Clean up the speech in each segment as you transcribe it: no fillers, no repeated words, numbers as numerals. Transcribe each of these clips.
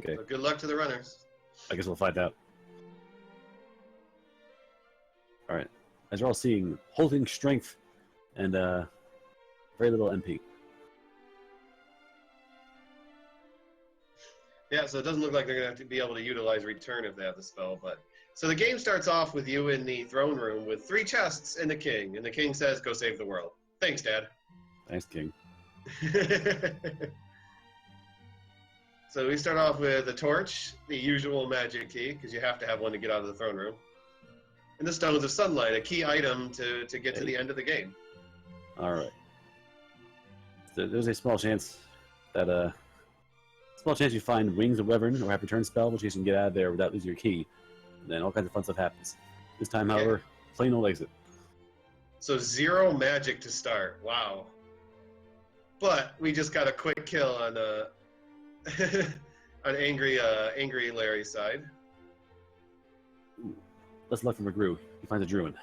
Okay. So good luck to the runners. I guess we'll find out. Alright. As you're all seeing, holding strength and very little MP. Yeah, so it doesn't look like they're going to have to be able to utilize return if they have the spell. But so the game starts off with you in the throne room with 3 chests and the king. And the king says, go save the world. Thanks, Dad. Thanks, King. So we start off with a torch, the usual magic key, because you have to have one to get out of the throne room. And the Stones of Sunlight, a key item to get to the end of the game. Alright. So there's a small chance that you find Wings of Wyvern or have return spell, which you can get out of there without losing your key. And then all kinds of fun stuff happens. This time, however, plain old exit. So 0 magic to start. Wow. But we just got a quick kill on on AngryLarry's side. Ooh. Less luck for mcgrew. He finds a druid.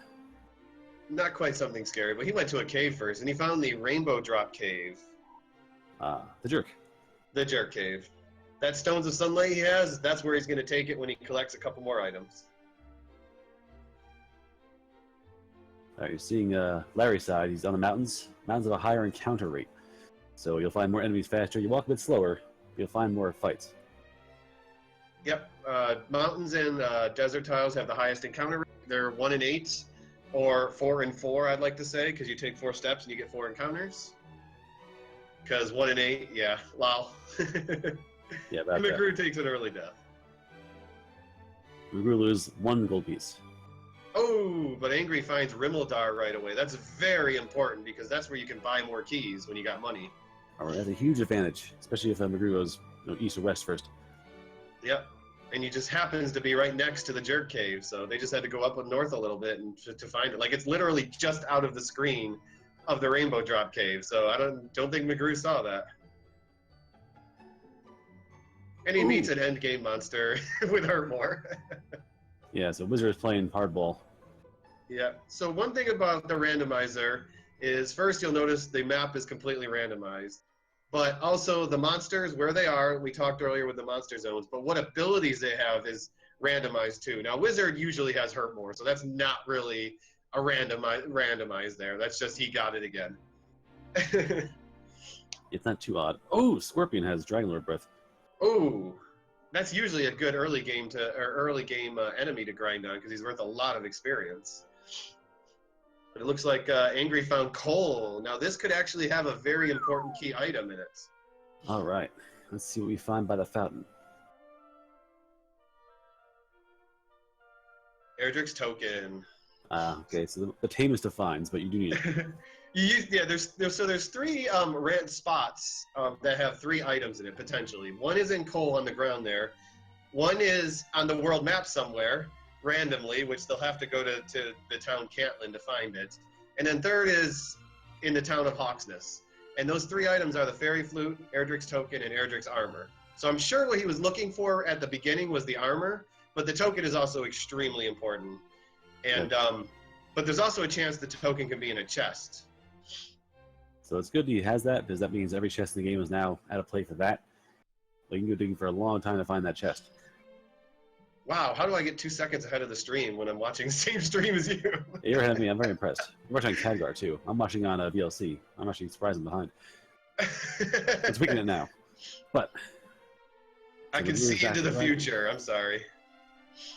Not quite something scary, but he went to a cave first, and he found the Rainbow Drop Cave. The jerk. The Jerk Cave. That Stones of Sunlight he has, that's where he's going to take it when he collects a couple more items. Alright, you're seeing Larry's side. He's on the mountains. Mountains have a higher encounter rate. So you'll find more enemies faster. You walk a bit slower, you'll find more fights. Yep. Mountains and desert tiles have the highest encounter rate. They're 1 in 8, or 4 in 4, I'd like to say, because you take 4 steps and you get 4 encounters. Because 1 in 8, yeah, wow. Yeah, about mcgrew takes an early death. mcgrew loses 1 gold piece. Oh, but Angry finds Rimmeldar right away. That's very important because that's where you can buy more keys when you got money. Alright, that's a huge advantage, especially if mcgrew goes east or west first. Yep. And he just happens to be right next to the Jerk Cave, so they just had to go up north a little bit and to find it. Like, it's literally just out of the screen of the Rainbow Drop Cave, so I don't think mcgrew saw that. And he meets an endgame monster with Hurtmore. Yeah, so Wizard is playing hardball. Yeah. So one thing about the randomizer is, first you'll notice the map is completely randomized. But also the monsters, where they are, we talked earlier with the monster zones, but what abilities they have is randomized too. Now, Wizard usually has Hurtmore, so that's not really a randomized there. That's just he got it again. It's not too odd. Oh, Scorpion has Dragonlord Breath. Oh, that's usually a good early game enemy to grind on because he's worth a lot of experience. But it looks like Angry found coal. Now this could actually have a very important key item in it. All right, let's see what we find by the fountain. Erdrick's token. Okay, so the tamest of finds, but you do need it. There's 3 rent spots that have 3 items in it potentially. One is in coal on the ground there. One is on the world map somewhere randomly, which they'll have to go to the town Cantlin to find it. And then third is in the town of Hawksness. And those 3 items are the Fairy Flute, Erdrick's token, and Erdrick's armor. So I'm sure what he was looking for at the beginning was the armor, but the token is also extremely important. And but there's also a chance the token can be in a chest. So it's good he has that, because that means every chest in the game is now out of play for that. Well, you can go digging for a long time to find that chest. Wow, how do I get 2 seconds ahead of the stream when I'm watching the same stream as you? You're ahead of me. I'm very impressed. I'm watching on Khadgar, too. I'm watching on VLC. I'm actually surprised I'm behind. I'm tweaking it now. But I can see into the future. I'm sorry.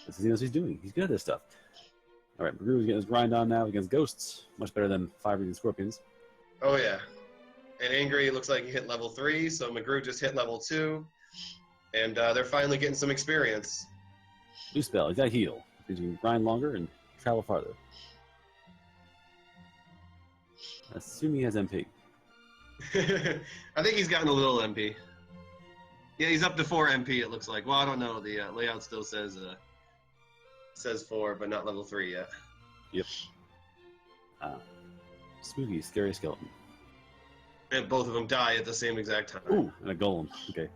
This is what he's doing. He's good at this stuff. All right, mcgrew's getting his grind on now against ghosts. Much better than 5-reading scorpions. Oh, yeah. And Angry looks like he hit level 3, so mcgrew just hit level 2. And they're finally getting some experience. New spell. He's got heal. He can grind longer and travel farther. Assume he has MP. I think he's gotten a little MP. Yeah, he's up to 4 MP, it looks like. Well, I don't know. The layout still says 4, but not level 3 yet. Yep. Spooky, scary skeleton. And both of them die at the same exact time. Ooh, and a golem. Okay.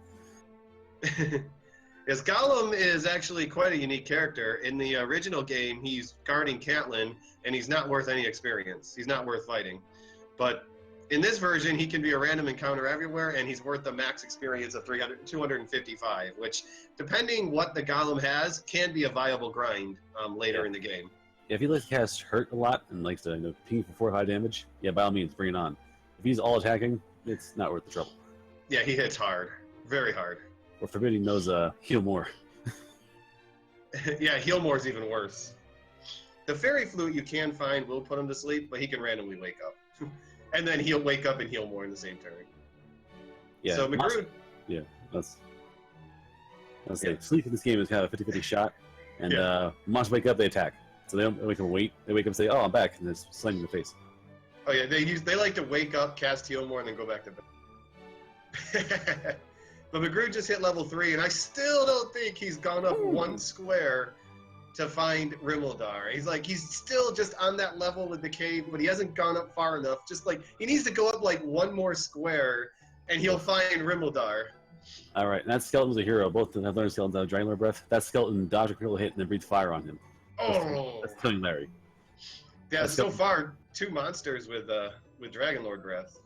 Yes, Gollum is actually quite a unique character. In the original game, he's guarding Cantlin, and he's not worth any experience. He's not worth fighting. But In this version, he can be a random encounter everywhere, and he's worth a max experience of 255, which, depending what the golem has, can be a viable grind later in the game. Yeah, if he likes to cast hurt a lot and likes to ping for 4 or 5 damage, yeah, by all means, bring it on. If he's all attacking, it's not worth the trouble. Yeah, he hits hard. Very hard. Or forbidding those heal more. Yeah, heal more is even worse. The fairy flute you can find will put him to sleep, but he can randomly wake up. And then he'll wake up and heal more in the same turn. Yeah. So mcgrew... Yeah, that's like sleep in this game is kind of a 50-50 shot. And monsters wake up, they attack. So they don't wake up and wait. They wake up and say, "Oh, I'm back," and just slam in the face. Oh yeah, they like to wake up, cast heal more, and then go back to bed. But mcgrew just hit level 3, and I still don't think he's gone up 1 square to find Rimildar. He's still just on that level with the cave, but he hasn't gone up far enough. Just like he needs to go up like 1 more square, and he'll find Rimildar. All right, and that skeleton's a hero. Both have learned skeletons have Dragonlord breath. That skeleton dodged a critical hit and then breathed fire on him. That's killing Larry. Yeah, so far 2 monsters with Dragonlord breath.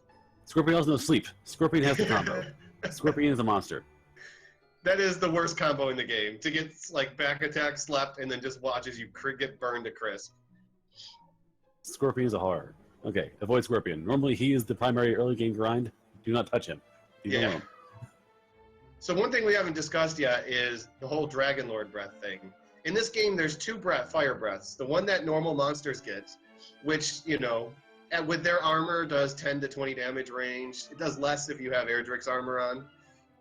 Scorpion also knows sleep. Scorpion has the combo. Scorpion is a monster. That is the worst combo in the game. To get like back attack, slept, and then just watch as you get burned to crisp. Scorpion is a horror. Okay, avoid Scorpion. Normally he is the primary early game grind. Do not touch him. Leave him alone. So one thing we haven't discussed yet is the whole Dragonlord breath thing. In this game, there's 2 fire breaths. The one that normal monsters get, which, with their armor does 10 to 20 damage range. It does less if you have Erdrick's armor on.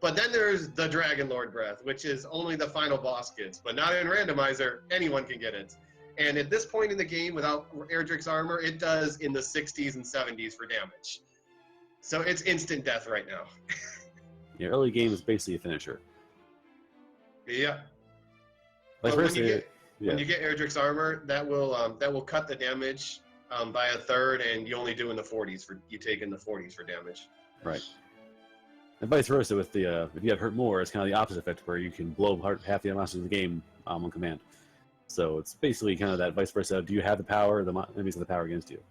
But then there's the Dragonlord breath, which is only the final boss gets. But not in Randomizer, anyone can get it. And at this point in the game, without Erdrick's armor, it does in the 60s and 70s for damage. So it's instant death right now. Yeah, early game is basically a finisher. Yeah. Vice versa, when you get Erdrick's armor, that will cut the damage by a third, and you only do in the 40s you take in the 40s for damage. Right. And vice versa with the if you have hurt more, it's kind of the opposite effect where you can blow half the monsters in the game on command. So it's basically kind of that vice versa. Do you have the power? The enemies have the power against you.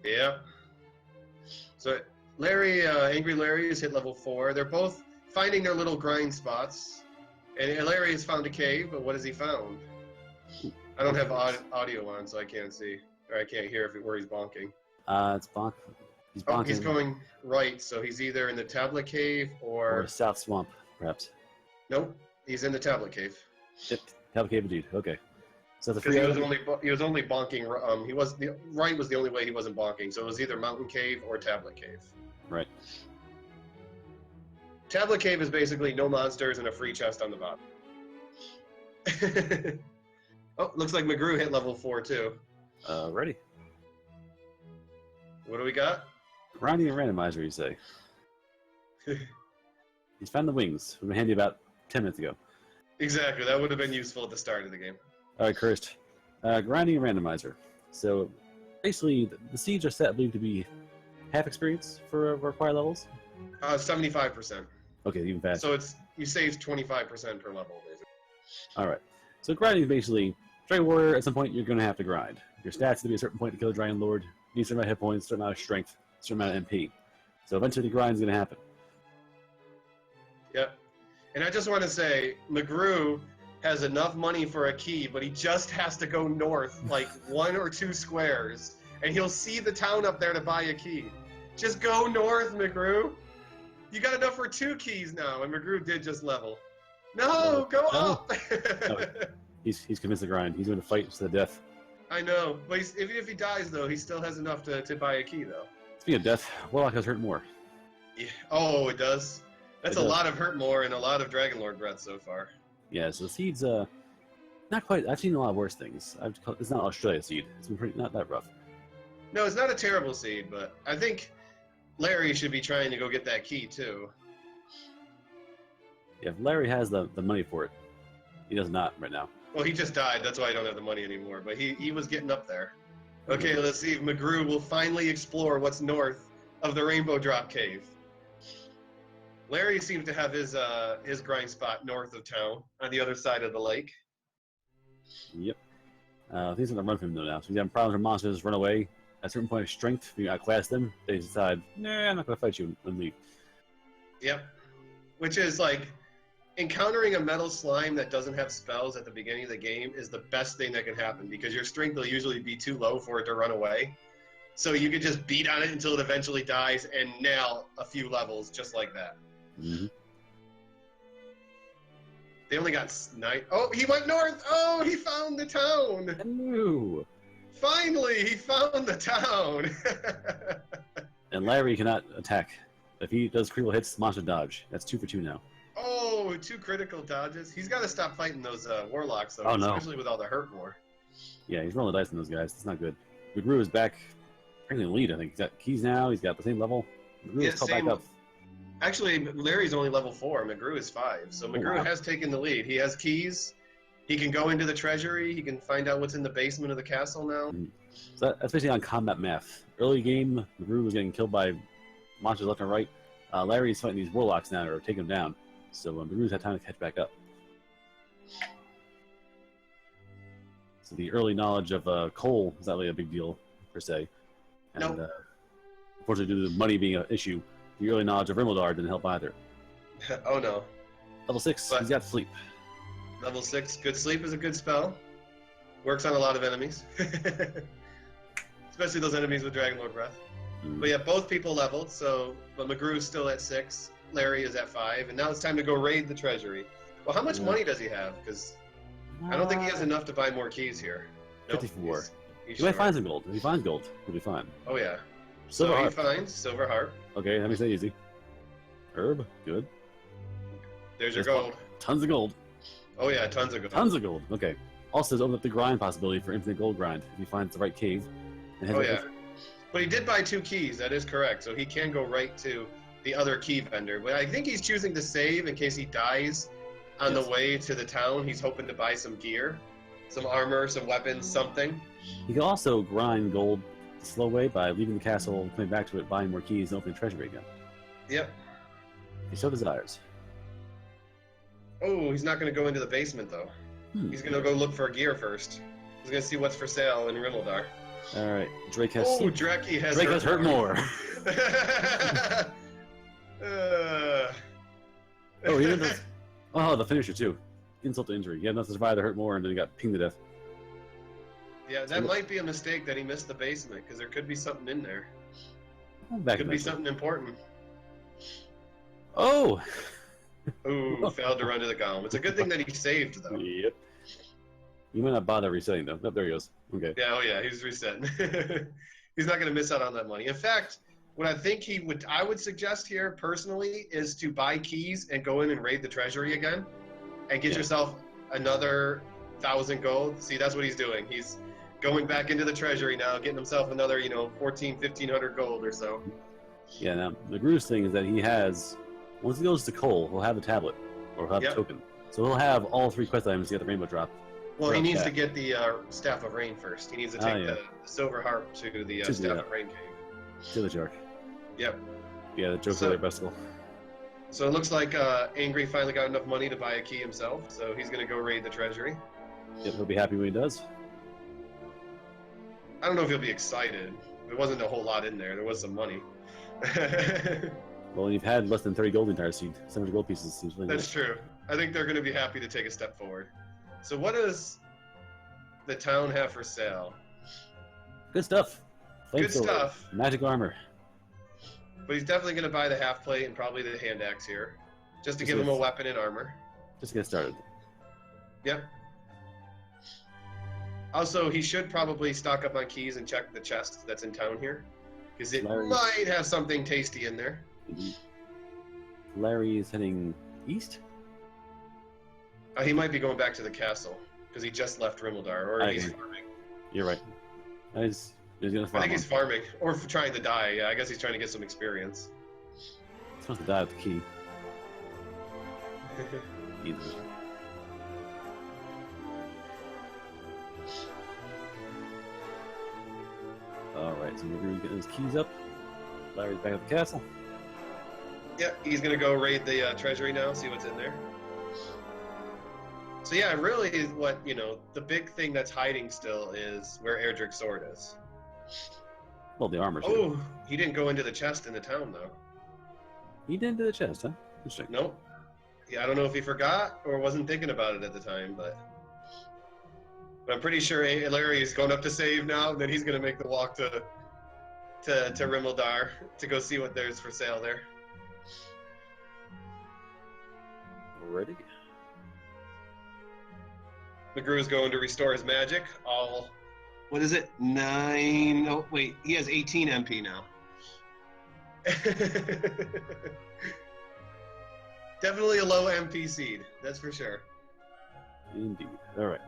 Yeah. So AngryLarry has hit level 4. They're both finding their little grind spots. And Larry has found a cave, but what has he found? I don't have audio on, so I can't see. Or I can't hear where he's bonking. It's bonk. He's bonking. Oh, he's going right, so he's either in the tablet cave or South Swamp, perhaps. Nope, he's in the tablet cave. Yep, tablet cave indeed. Okay. So the he was only bonking. Right was the only way he wasn't bonking. So it was either mountain cave or tablet cave. Right. Tablet cave is basically no monsters and a free chest on the bottom. Oh, looks like mcgrew hit level 4 too. Ready. What do we got? Grinding a randomizer, you say. He's found the wings. We were handy about 10 minutes ago. Exactly, that would have been useful at the start of the game. All right, cursed. Grinding a randomizer. So basically, the seeds are set, I believe, to be half experience for required levels. 75%. Okay, even faster. So you save 25% per level, basically. All right. So grinding is basically Dragon Warrior. At some point, you're going to have to grind. Your stats have to be a certain point to kill a Dragon Lord. You need a certain amount of hit points, a certain amount of strength, a certain amount of MP. So eventually, the grind is going to happen. Yep. And I just want to say, mcgrew has enough money for a key, but he just has to go north like 1 or 2 squares, and he'll see the town up there to buy a key. Just go north, mcgrew. You got enough for 2 keys now, and mcgrew did just level. No, go up! No. He's convinced to grind. He's going to fight to the death. I know. But if he dies, though, he still has enough to buy a key, though. Speaking of death, Warlock has hurt more. Yeah. Oh, it does? That's a lot of hurt more and a lot of Dragonlord breath so far. Yeah, so the seed's not quite. I've seen a lot of worse things. It's not Australia seed. It's been not that rough. No, it's not a terrible seed, but I think Larry should be trying to go get that key, too. Yeah, Larry has the money for it. He does not right now. Well, he just died. That's why I don't have the money anymore. But he was getting up there. Okay, let's see if mcgrew will finally explore what's north of the Rainbow Drop Cave. Larry seems to have his grind spot north of town, on the other side of the lake. Yep. He's going to run from him now. So he's having problems with monsters, run away. a certain point of strength, you outclass them, they decide, nah, I'm not going to fight you and leave. Yep. Which is like, encountering a metal slime that doesn't have spells at the beginning of the game is the best thing that can happen because your strength will usually be too low for it to run away. So you can just beat on it until it eventually dies and nail a few levels just like that. Mm-hmm. They only got 9. Oh, he went north! Oh, he found the town! Ooh. Finally, he found the town! And Larry cannot attack. If he does critical hits, monster dodge. That's 2 for 2 now. Oh, 2 critical dodges. He's got to stop fighting those warlocks, though, Oh, no. especially with all the hurt more. Yeah, he's rolling the dice on those guys. That's not good. mcgrew is back, apparently in the lead, I think. He's got keys now. He's got the same level. mcgrew is called back up. Actually, Larry's only level 4. mcgrew is 5. So mcgrew has taken the lead. He has keys. He can go into the treasury. He can find out what's in the basement of the castle now. So that's basically on combat math. Early game, mcgrew was getting killed by monsters left and right. Larry's fighting these warlocks now, or taking them down. So mcgrew's had time to catch back up. So the early knowledge of coal is not really a big deal, per se. And Nope. Unfortunately, due to money being an issue, the early knowledge of Rimildar didn't help either. Oh, no. Level 6, But- he's got sleep. Level 6, good sleep is a good spell. Works on a lot of enemies. Especially those enemies with Dragonlord Breath. But yeah, both people leveled, but mcgrew's still at 6, Larry is at 5, and now it's time to go raid the treasury. Well, how much money does he have? Because I don't think he has enough to buy more keys here. Nope, 54. he's He might short. find some gold. If he finds gold, he'll be fine. Oh, yeah. Silver So he harp. finds Silver Harp. Okay, that makes it easy. Herb, good. There's your There's gold. Tons of gold. Oh, yeah, tons of gold. Tons of gold. Okay. Also, there's open up the grind possibility for infinite gold grind if he finds the right cave. And has Oh, a- yeah. But he did buy 2 keys, that is correct. So he can go right to the other key vendor. But I think he's choosing to save in case he dies on the way to the town. He's hoping to buy some gear, some armor, some weapons, something. He can also grind gold the slow way by leaving the castle, coming back to it, buying more keys, and opening the treasury again. Yep. He so desires. Oh, he's not going to go into the basement, though. He's going to go look for gear first. He's going to see what's for sale in Rimildar. All right, Drake has. Oh, Dreki has Drake has hurt more. Oh, he didn't. Oh, the finisher too. Insult to injury. He had enough to survive the hurt more, and then he got pinged to death. Yeah, that might be a mistake that he missed the basement, because there could be something in there. Back Could be something important. Oh! Ooh, failed to run to the golem. It's a good thing that he saved, though. Yep. You might not bother resetting, though. Oh, there he goes. Okay. Yeah, oh yeah, he's resetting. He's not going to miss out on that money. In fact, what I would suggest here, personally, is to buy keys and go in and raid the treasury again, and get yourself another 1,000 gold. See, that's what he's doing. He's going back into the treasury now, getting himself another, 1,500 gold or so. Yeah, now, the Grew's thing is that he has, once he goes to coal, he'll have the tablet, or he'll have the token. So he'll have all 3 quest items to get the rainbow drop. Well, he needs to get the Staff of Rain first. He needs to take yeah. the Silver Harp to the To Staff the- of Rain cave. To the shark. Yep. Yeah, the joke So- earlier, Besticle. So it looks like Angry finally got enough money to buy a key himself, so he's going to go raid the treasury. Yep, he'll be happy when he does. I don't know if he'll be excited. There wasn't a whole lot in there. There was some money. Well, when you've had less than 30 gold the entire seed, 700 gold pieces seems really That's true. I think they're going to be happy to take a step forward. So what does the town have for sale? Good stuff. Flame Good sword, stuff. Magic armor. But he's definitely going to buy the half plate and probably the hand axe here, just to Just give him a with- weapon and armor. Just to get started. Yep. Also, he should probably stock up on keys and check the chest that's in town here, because it Larry. might have something tasty in there. Larry is heading east? He might be going back to the castle, because he just left Rimildar, or I he's agree. farming. You're right. He's gonna I farm think he's on. farming, or trying to die. Yeah, I guess he's trying to get some experience. He's supposed to die with the key. Either. Alright, so we're getting his keys up. Larry's back at the castle. Yeah, he's gonna go raid the treasury now, see what's in there. So yeah, really, what the big thing that's hiding still is where Erdrick's sword is. Well, the armor. Oh, he didn't go into the chest in the town though. He didn't do the chest, huh? Interesting. Nope. Yeah, I don't know if he forgot or wasn't thinking about it at the time, but I'm pretty sure Larry is going up to save now. And then he's gonna make the walk to Rimildar to go see what there's for sale there. Ready? mcgrew's going to restore his magic. What is it? 9. Oh, wait. He has 18 MP now. Definitely a low MP seed. That's for sure. Indeed. All right.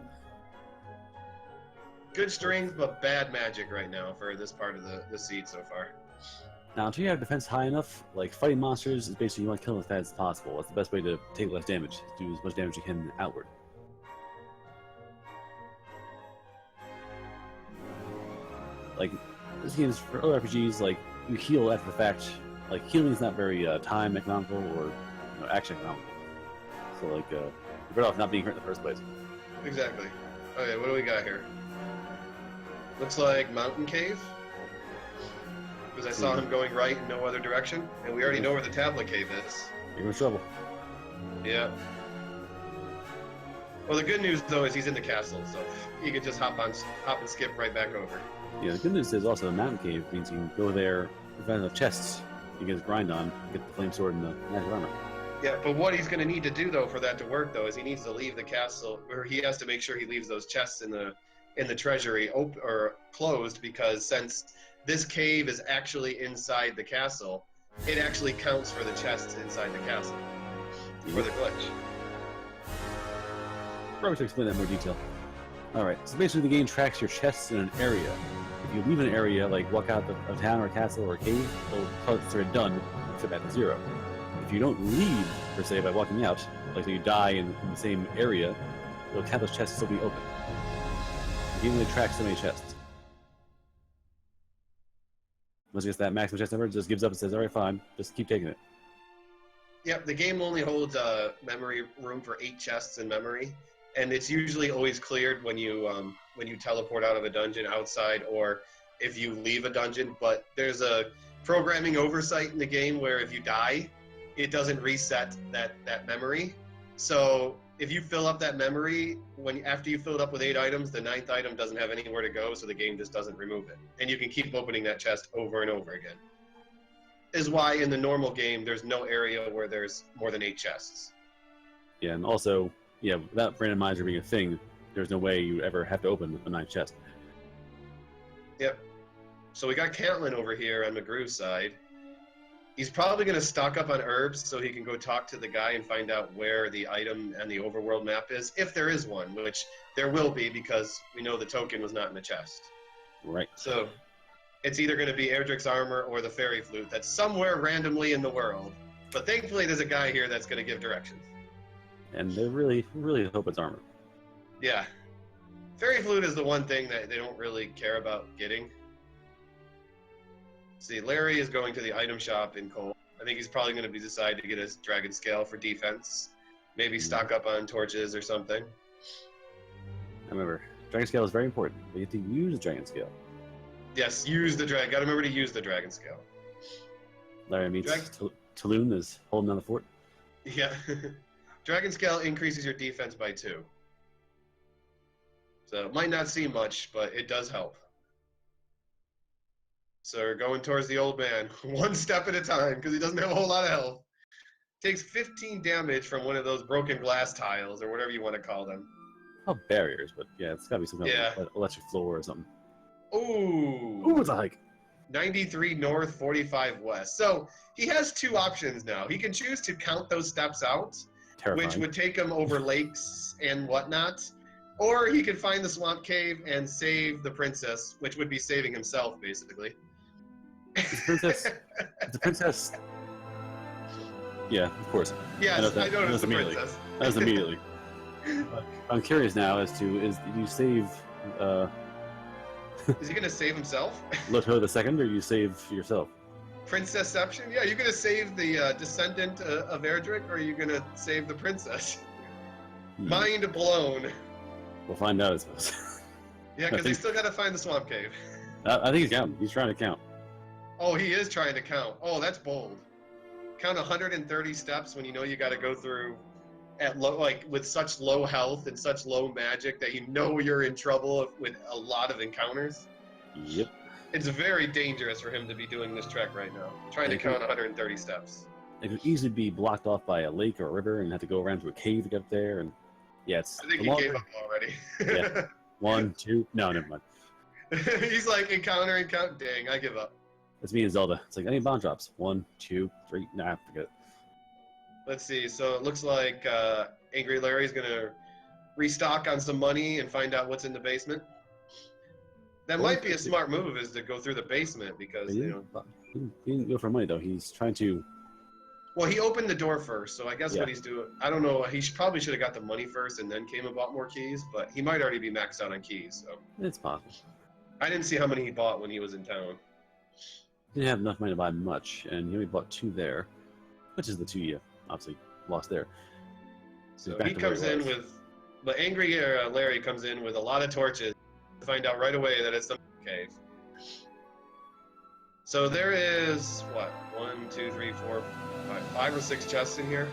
Good strength, but bad magic right now for this part of the seed so far. Now, until you have defense high enough, like fighting monsters is basically you want to kill them as fast as possible. That's the best way to take less damage. Do as much damage you can outward. Like, this game is for other RPGs, like, you heal after the fact. Like, healing is not very time economical or action economical. So, like, you're better off not being hurt in the first place. Exactly. Okay, what do we got here? Looks like Mountain Cave. Because I saw him going right in no other direction. And we already know where the Tablet Cave is. You're in trouble. Yeah. Well, the good news, though, is he's in the castle, so he could just hop and skip right back over. Yeah, the good news is also the Mountain Cave means you can go there, find the chests, you get his grind on, get the flame sword and the magic armor. Yeah, but what he's going to need to do, though, for that to work, though, is he needs to leave the castle, or he has to make sure he leaves those chests in the treasury or closed, because since this cave is actually inside the castle, it actually counts for the chests inside the castle for the glitch. Probably should explain that in more detail. Alright, so basically the game tracks your chests in an area. If you leave an area, like walk out of a town or a castle or a cave, it'll tell it they're done, except back to 0. If you don't leave, per se, by walking out, like so you die in the same area, it'll count those chests still be open. The game only tracks so many chests. Once it gets that maximum chest number, it just gives up and says, alright, fine, just keep taking it. Yep, the game only holds memory room for 8 chests in memory, and it's usually always cleared when you teleport out of a dungeon outside or if you leave a dungeon. But there's a programming oversight in the game where if you die, it doesn't reset that memory. So if you fill up that memory, after you fill it up with 8 items, the 9th item doesn't have anywhere to go, so the game just doesn't remove it, and you can keep opening that chest over and over again. Is why in the normal game there's no area where there's more than 8 chests. Yeah, and also, yeah, without randomizer being a thing, there's no way you ever have to open a 9th chest. Yep. So we got Caitlin over here on mcgrew's side. He's probably going to stock up on herbs so he can go talk to the guy and find out where the item and the overworld map is, if there is one, which there will be because we know the token was not in the chest. Right. So it's either going to be Erdrick's armor or the fairy flute that's somewhere randomly in the world. But thankfully there's a guy here that's going to give directions. And they really hope it's armor. Yeah. Fairy flute is the one thing that they don't really care about getting. See, Larry is going to the item shop in Cole. I think he's probably going to decide to get his dragon scale for defense. Maybe stock up on torches or something. Remember, dragon scale is very important, but you have to use the dragon scale. Yes, use the dragon. Gotta remember to use the dragon scale. Larry meets Taloon is holding down the fort. Yeah. Dragon scale increases your defense by 2. So it might not seem much, but it does help. So we're going towards the old man, one step at a time, because he doesn't have a whole lot of health. Takes 15 damage from one of those broken glass tiles, or whatever you want to call them. Oh, barriers, but yeah, it's gotta be some kind of electric floor or something. Ooh, it's a hike. 93 north, 45 west. So he has 2 options now. He can choose to count those steps out, Terrifying. which would take him over lakes and whatnot. Or he could find the swamp cave and save the princess, which would be saving himself, basically. The princess. Yeah, of course. Yes, I know it's the princess. That was immediately. I'm curious now as to, did you save Is he going to save himself? Loto the second, or you save yourself? Princessception? Yeah, you're going to save the descendant of Erdrick, or are you going to save the princess? Mind blown. We'll find out, I suppose. Yeah, because they still got to find the swamp cave. I think he's counting. He's trying to count. Oh, he is trying to count. Oh, that's bold. Count 130 steps when you know you got to go through at low, like with such low health and such low magic that you know you're in trouble with a lot of encounters. Yep. It's very dangerous for him to be doing this trek right now, trying to count 130 steps. It could easily be blocked off by a lake or a river and have to go around to a cave to get up there. And yeah, it's. I think he gave up already. Yeah. 1, 2. No, never mind. He's like encountering count. Dang, I give up. That's me and Zelda. It's like, I need bomb drops. 1, 2, 3. Nah, forget it. Let's see. So it looks like AngryLarry's going to restock on some money and find out what's in the basement. That might be a smart move, is to go through the basement because, He didn't go for money, though. He's trying to... Well, he opened the door first, so I guess Yeah. what he's doing... I don't know. He probably should have got the money first and then came and bought more keys, but he might already be maxed out on keys. So It's possible. I didn't see how many he bought when he was in town. He didn't have enough money to buy much, and he only bought 2 there, which is the 2 you obviously lost there. So back he to where comes he in was. with... But AngryLarry comes in with a lot of torches to find out right away that it's the cave. So there is, what, 1, 2, 3, 4, 5 or 6 chests in here?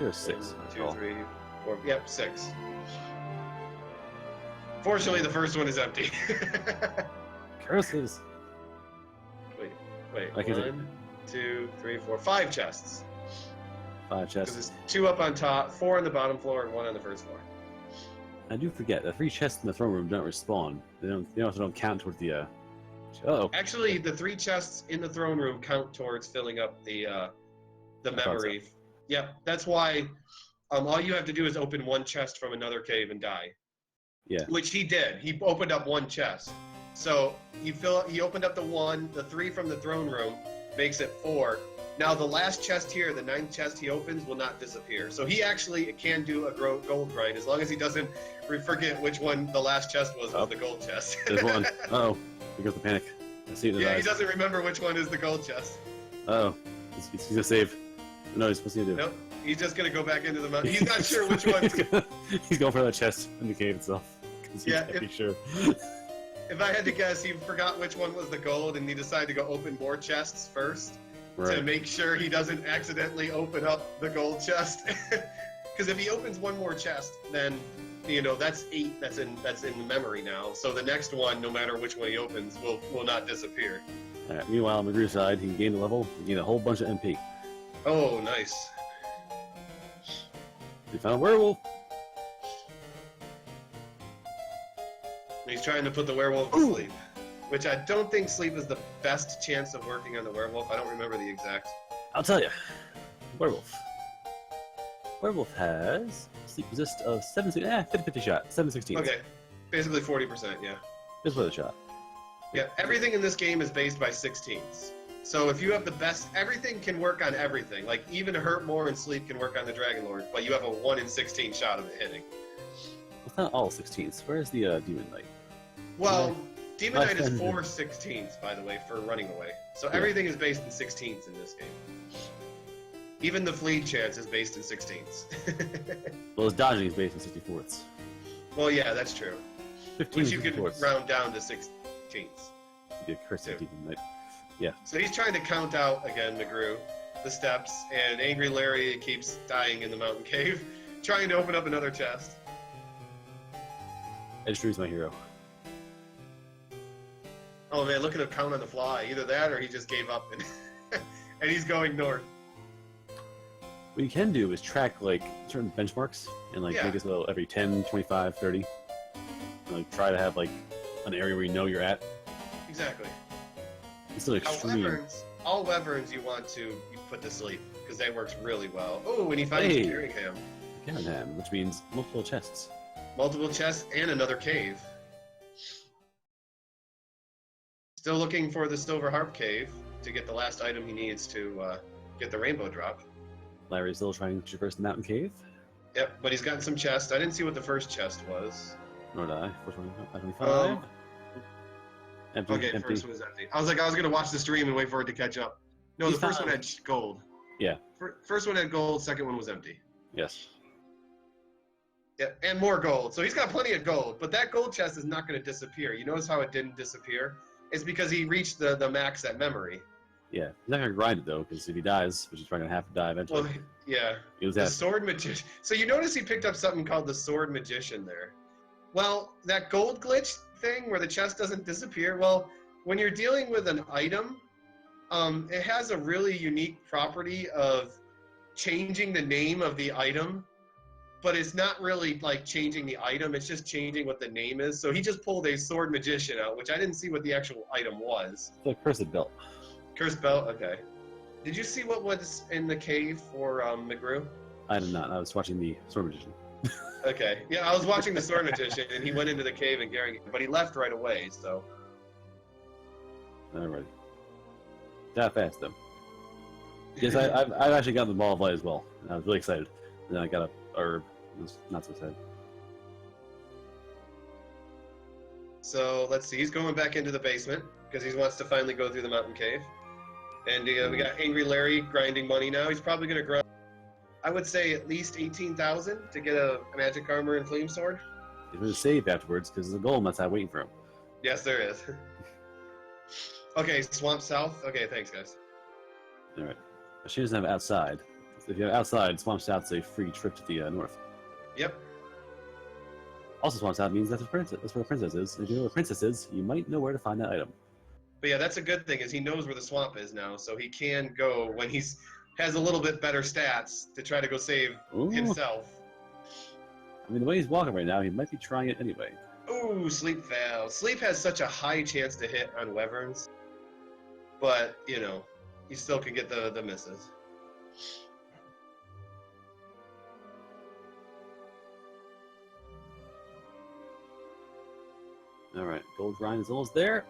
There's 6. 1, 2, 3, 4, yep, 6. Fortunately, the first one is empty. Curses. Wait, Like, is it- 1, 2, 3, 4, 5 chests. 5 Because chests. it's 2 up on top, 4 on the bottom floor, and 1 on the first floor. I do forget, the 3 chests in the throne room don't respawn. They also don't count towards the, Uh-oh. Actually, the 3 chests in the throne room count towards filling up the memory. Yep, that's why all you have to do is open 1 chest from another cave and die. Yeah. Which he did. He opened up 1 chest. So he opened up the 3 from the throne room, makes it 4. Now the last chest here, the 9th chest he opens, will not disappear. So he actually can do a gold grind as long as he doesn't forget which one the last chest was the gold chest. There's 1. Uh-oh. Here goes the panic. I see it in his Yeah, he eyes. doesn't remember which one is the gold chest. Uh-oh. He's gonna save. No, he's supposed to do. Nope. He's just gonna go back into the mountain. He's not sure which one. He's going for that chest in the cave itself. 'Cause he Yeah, can't be sure. If I had to guess, he forgot which one was the gold, and he decided to go open more chests first to Right. make sure he doesn't accidentally open up the gold chest. Because if he opens 1 more chest, then that's 8. That's in the memory now. So the next one, no matter which one he opens, will not disappear. Alright, meanwhile, on McGrew's side, he gained a level, he gained a whole bunch of MP. Oh, nice. He found a werewolf. He's trying to put the werewolf to sleep, which I don't think sleep is the best chance of working on the werewolf. I don't remember the exact. I'll tell you. Werewolf. Werewolf has sleep resist of 50-50 shot, 7/16. Okay, basically 40%. Yeah. Just with a shot. Yeah. Everything in this game is based by 16ths. So if you have the best, everything can work on everything. Like even hurt more and sleep can work on the Dragon Lord, but you have a 1 in 16 shot of it hitting. It's not all 16s. Where's the Demon Knight? Well, Demon Knight is Defender. 4 16ths, by the way, for running away. So everything is based in 16ths in this game. Even the fleet chance is based in 16ths. Well, his dodging is based on 64ths. Well, yeah, that's true. 15 Which you can 64ths. round down to 16ths. Yeah, curse Too. Demon Knight. Yeah. So he's trying to count out, again, McGrew, the steps, and AngryLarry keeps dying in the mountain cave, trying to open up another chest. Edge my hero. Oh man, look at him count on the fly. Either that or he just gave up and, and he's going north. What you can do is track like certain benchmarks and like Yeah. make it so every 10, 25, 30. And, like try to have like an area where you know you're at. Exactly. It's still extreme. All wyverns you want to put to sleep because that works really well. Oh, and he finds Hey. Carringham. Callahan, which means multiple chests. Multiple chests and another cave. Still looking for the Silver Harp Cave to get the last item he needs to get the rainbow drop. Larry's still trying to traverse the mountain cave. Yep, but he's gotten some chests. I didn't see what the first chest was. Nor did I. 425. Empty, Okay, empty. first one is empty. I was gonna watch the stream and wait for it to catch up. No, He's the first one found- had gold. Yeah. First one had gold. Second one was empty. Yes. Yeah, and more gold. So he's got plenty of gold, but that gold chest is not going to disappear. You notice how it didn't disappear? It's because he reached the max at memory. Yeah, he's not gonna grind it though, because if he dies, which he's probably gonna have to die eventually. Well, yeah. The sword magician. So you notice he picked up something called the sword magician there. Well, that gold glitch thing where the chest doesn't disappear. Well, when you're dealing with an item, it has a really unique property of changing the name of the item, but it's not really like changing the item. It's just changing what the name is. So he just pulled a sword magician out, which I didn't see what the actual item was. It's a cursed belt. Cursed belt. Okay. Did you see what was in the cave for mcgrew? I did not. I was watching the sword magician. Okay. Yeah, I was watching the sword magician, and he went into the cave and but he left right away. So. Alrighty. That fast though. Yes, I've actually gotten the ball of light as well. I was really excited. And then I got a herb. I was not so excited. So let's see. He's going back into the basement because he wants to finally go through the mountain cave. And we got AngryLarry grinding money now. He's probably going to grind, I would say, at least 18,000 to get a magic armor and flame sword. He's going to save afterwards because there's a golem outside waiting for him. Yes, there is. Okay, Swamp South. Okay, thanks, guys. Alright. She doesn't have outside. If you have outside, Swamp South's a free trip to the north. Yep. Also, Swamp South means that's where the princess is. If you know where the princess is, you might know where to find that item. But yeah, that's a good thing, is he knows where the swamp is now, so he can go when he's has a little bit better stats to try to go save himself. I mean, the way he's walking right now, he might be trying it anyway. Ooh, Sleep failed. Sleep has such a high chance to hit on wyverns, but, you know, he still can get the misses. Alright, gold grind is almost there.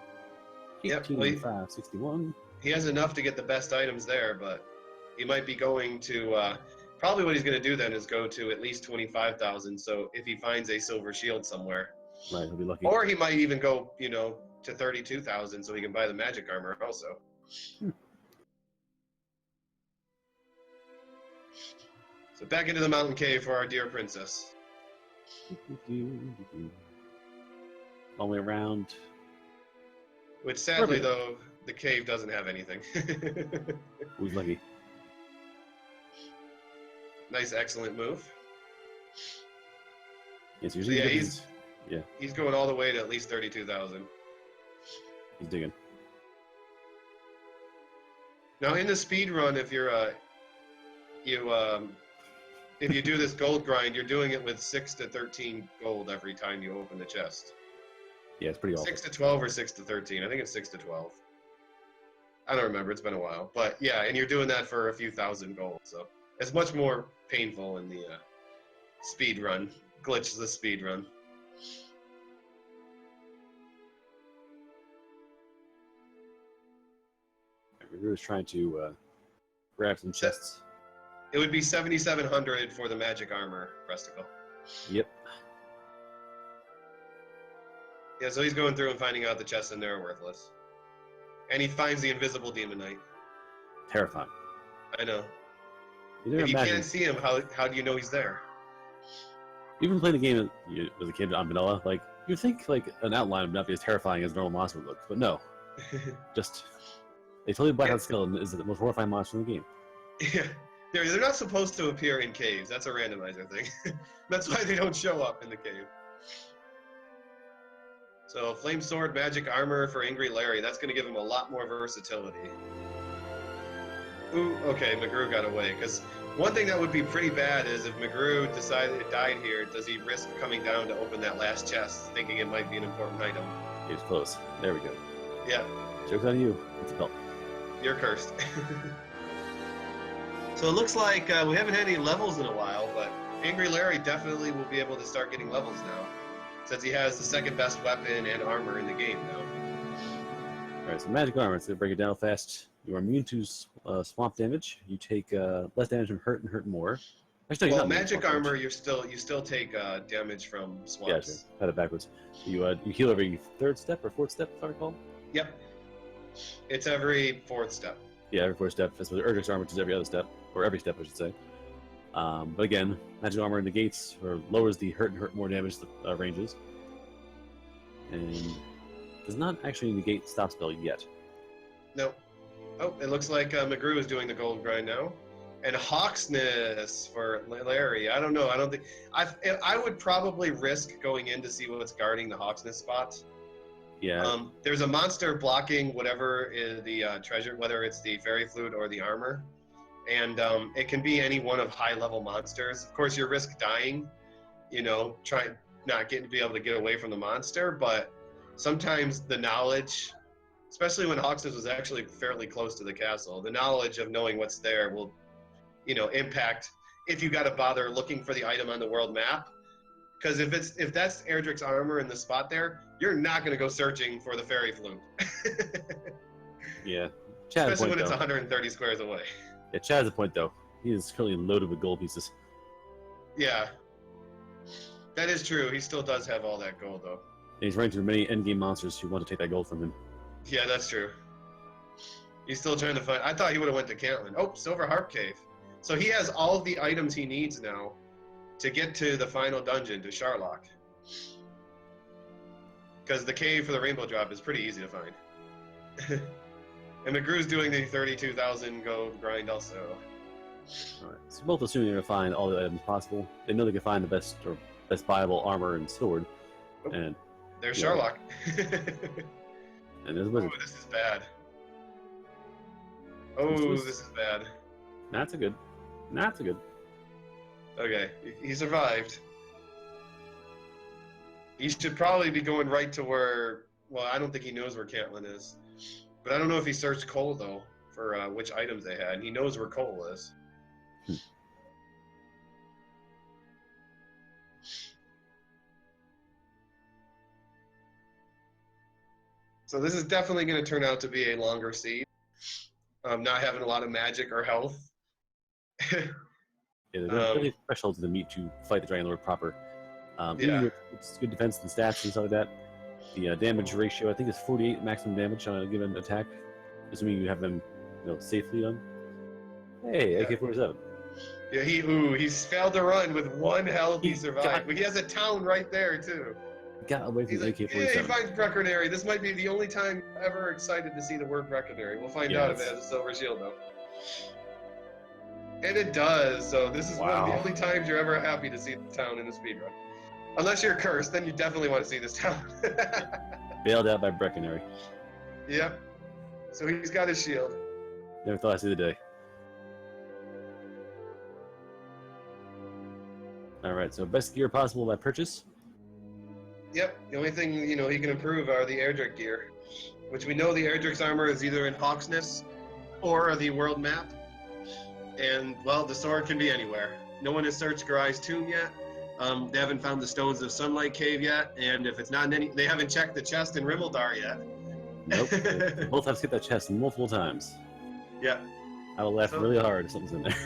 Yep, 18,561. He has enough to get the best items there, but he might be going to, probably what he's going to do then is go to at least 25,000, so if he finds a silver shield somewhere. Right, he'll be lucky. Or he might even go, you know, to 32,000 so he can buy the magic armor also. So back into the mountain cave for our dear princess. All the way around. Which sadly, though, the cave doesn't have anything. Who's lucky? Nice, excellent move. Yes, So usually yeah, he's going all the way to at least 32,000. He's digging. Now, in the speed run, if you're if you do this gold grind, you're doing it with 6 to 13 gold every time you open the chest. Yeah, it's pretty awful. 6 to 12 or 6 to 13. I think it's 6 to 12. I don't remember. It's been a while. But yeah, and you're doing that for a few thousand gold. So it's much more painful in the speed run. Glitch the speed run. We're just trying to grab some chests. It would be 7,700 for the magic armor, Resticle. Yep. Yeah, so he's going through and finding out the chests in there are worthless. And he finds the invisible demon knight. Terrifying. I know. You if you can't see him, how do you know he's there? Even playing the game as a kid on vanilla, like, you'd think like an outline would not be as terrifying as a normal monster would look, but no. Just they totally black out skeleton is the most horrifying monster in the game. Yeah. They're not supposed to appear in caves. That's a randomizer thing. That's why they don't show up in the cave. So, Flame Sword, Magic Armor for AngryLarry. That's going to give him a lot more versatility. Ooh, okay, mcgrew got away. Because one thing that would be pretty bad is if mcgrew decided it died here, does he risk coming down to open that last chest, thinking it might be an important item? He was close. There we go. Yeah. Joke's on you. It's a belt. You're cursed. So it looks like we haven't had any levels in a while, but AngryLarry definitely will be able to start getting levels now, since he has the second best weapon and armor in the game now. Alright, so magic armor, let's break it down fast. You are immune to swamp damage. You take less damage from hurt and hurt more. Actually, well, magic armor, you still take damage from swamps. Yeah, sure. Had it backwards. You heal every third step or fourth step, if I recall. Yep. It's every fourth step. Yeah, every fourth step. That's with Urgix armor, which is every other step. Or every step, I should say. But again, magic armor negates or lowers the hurt and hurt more damage ranges. And does not actually negate stop spell yet. No. Oh, it looks like mcgrew is doing the gold grind now. And Hawksness for Larry. I don't know. I don't think I would probably risk going in to see what's guarding the Hawksness spot. Yeah. There's a monster blocking whatever is the treasure, whether it's the fairy flute or the armor, and it can be any one of high-level monsters. Of course, you risk dying, you know, try not getting to be able to get away from the monster, but sometimes the knowledge, especially when Hawksness was actually fairly close to the castle, the knowledge of knowing what's there will, you know, impact if you got to bother looking for the item on the world map. Because if that's Erdrick's armor in the spot there, you're not going to go searching for the fairy flute. Yeah. Especially when it's 130 squares away. Yeah, Chad has a point though. He is currently loaded with gold pieces. Yeah. That is true. He still does have all that gold though. And he's running through many endgame monsters who want to take that gold from him. Yeah, that's true. He's still trying to find. I thought he would have went to Caitlin. Oh, Silver Harp Cave. So he has all of the items he needs now to get to the final dungeon, to Sharlock. Because the cave for the rainbow drop is pretty easy to find. And mcgrew's doing the 32,000 gold grind also. Alright, so both assume they're going to find all the items possible. They know they can find the best viable armor and sword. Oh, and there's yeah. Sharlock. And there's a wizard. Oh, this is bad. Oh, this is bad. Not so good. Not so good. Okay, he survived. He should probably be going right to where... Well, I don't think he knows where Caitlin is. But I don't know if he searched Cole, though, for which items they had. He knows where Cole is. So this is definitely going to turn out to be a longer siege. Not having a lot of magic or health. Yeah, they're really special to the meat to fight the Dragon Lord proper. Even with its good defense and stats and stuff like that, the damage ratio, I think, is 48 maximum damage on a given attack, assuming you have them, you know, safely done. Hey, Yeah. AK-47. Yeah, he's failed to run with 1 health. He survived. But he has a town right there, too. Got away from He's the like, AK-47. yeah, he finds Brecconary. This might be the only time I'm ever excited to see the word Brecconary. We'll find out if it has a silver shield, though. And it does, so this is one of the only times you're ever happy to see the town in a speedrun. Unless you're cursed, then you definitely want to see this town. Bailed out by Brecconary. Yep. So he's got his shield. Never thought I'd see the day. Alright, so best gear possible by purchase. Yep, the only thing, you know, he can improve are the Erdrick gear. Which we know the Erdrick's armor is either in Hawksness or the world map. And, well, the sword can be anywhere. No one has searched Garai's tomb yet. They haven't found the Stones of Sunlight cave yet. And if it's not in any... They haven't checked the chest in Rimmildar yet. Nope. They both have skipped that chest multiple times. Yeah. I will laugh really hard if something's in there.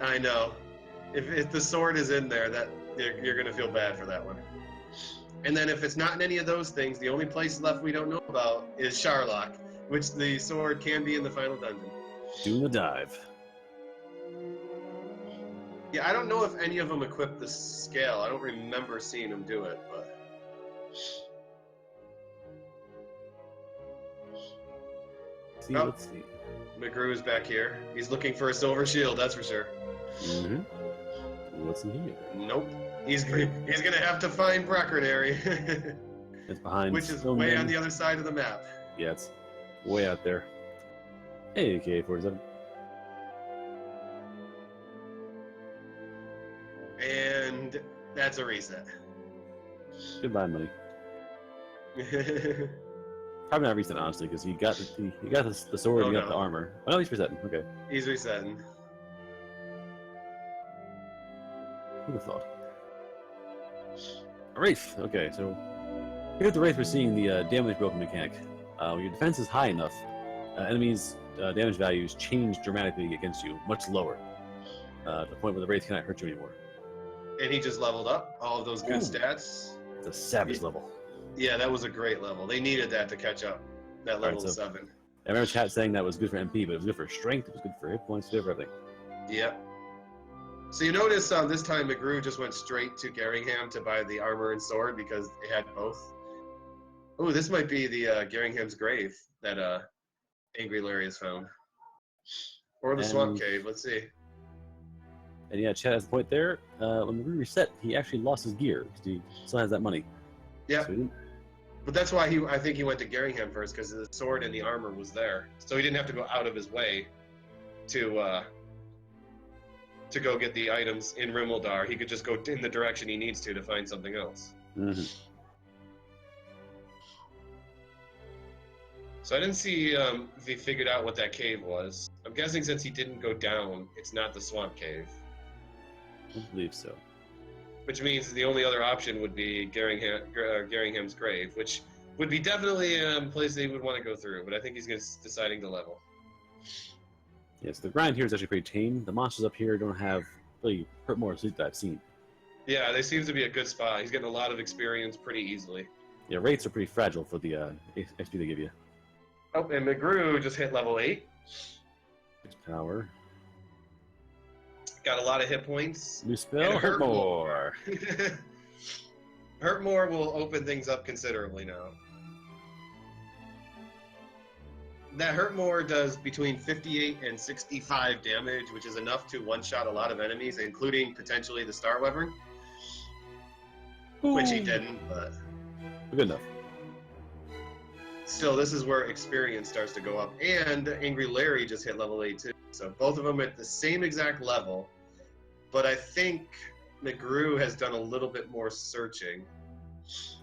I know. If the sword is in there, that you're going to feel bad for that one. And then if it's not in any of those things, the only place left we don't know about is Sharlock, which the sword can be in the final dungeon. Doing the dive. Yeah, I don't know if any of them equip the scale. I don't remember seeing them do it, but... Let's see. mcgrew is back here. He's looking for a silver shield, that's for sure. Mm-hmm. What's in here? Nope. He's gonna have to find Brecconary. It's behind. Which is way on the other side of the map. Yeah, it's way out there. Hey, AK-47. And that's a reset. Goodbye, money. Probably not reset, honestly, because he got the sword and he got the armor. Oh, no, he's resetting. Okay. He's resetting. Who'd have thought? A Wraith. Okay, so here at the Wraith, we're seeing the damage broken mechanic. When your defense is high enough, enemies' damage values change dramatically against you, much lower, to the point where the Wraith cannot hurt you anymore. And he just leveled up all of those good stats. It's a savage level. Yeah, that was a great level. They needed that to catch up. That level 7. I remember chat saying that was good for MP, but it was good for strength, it was good for hit points, good for everything. Yep. So you notice this time mcgrew just went straight to Garingham to buy the armor and sword because it had both. Oh, this might be the Garingham's grave that AngryLarry is found. Or the swamp cave, let's see. And yeah, Chad has the point there. When we reset, he actually lost his gear because he still has that money. Yeah. So but that's why I think he went to Garingham first, because the sword and the armor was there. So he didn't have to go out of his way to go get the items in Rimuldar. He could just go in the direction he needs to find something else. Mm-hmm. So I didn't see if he figured out what that cave was. I'm guessing since he didn't go down, it's not the swamp cave. I believe so. Which means the only other option would be Garingham's grave, which would be definitely a place they would want to go through. But I think he's deciding to level. Yes, the grind here is actually pretty tame. The monsters up here don't have really hurt more sleep that I've seen. Yeah, they seem to be a good spot. He's getting a lot of experience pretty easily. Yeah, rates are pretty fragile for the XP they give you. Oh, and mcgrew just hit level 8. 6 power. Got a lot of hit points. New spell, hurt more. Hurt more will open things up considerably now. That hurt more does between 58 and 65 damage, which is enough to one-shot a lot of enemies, including potentially the Star Wyvern. Which he didn't, but good enough. Still, this is where experience starts to go up. And AngryLarry just hit level 8 too. So both of them at the same exact level. But I think mcgrew has done a little bit more searching.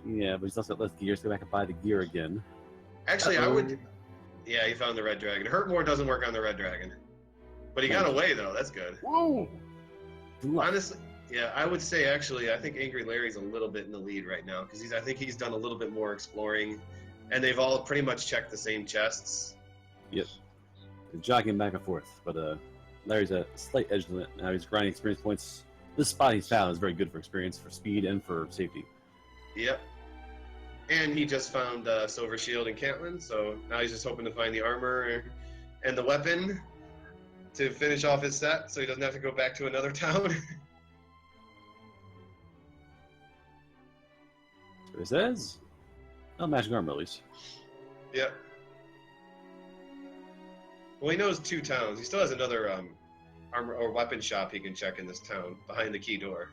Yeah, but he's also got less gear, so go back and buy the gear again. Actually, I would... Yeah, he found the red dragon. Hurtmore doesn't work on the red dragon. But he got away, though. That's good. Whoa! Honestly, yeah, I would say, actually, I think AngryLarry's a little bit in the lead right now. Because I think he's done a little bit more exploring. And they've all pretty much checked the same chests. Yep. He's jogging back and forth. But Larry's a slight edge limit. Now he's grinding experience points. This spot he's found is very good for experience, for speed, and for safety. Yep. And he just found Silver Shield and Cantland, so now he's just hoping to find the armor and the weapon to finish off his set, so he doesn't have to go back to another town. So it says, oh, magic armor at least. Yep. Well, he knows 2 towns. He still has another armor or weapon shop he can check in this town behind the key door.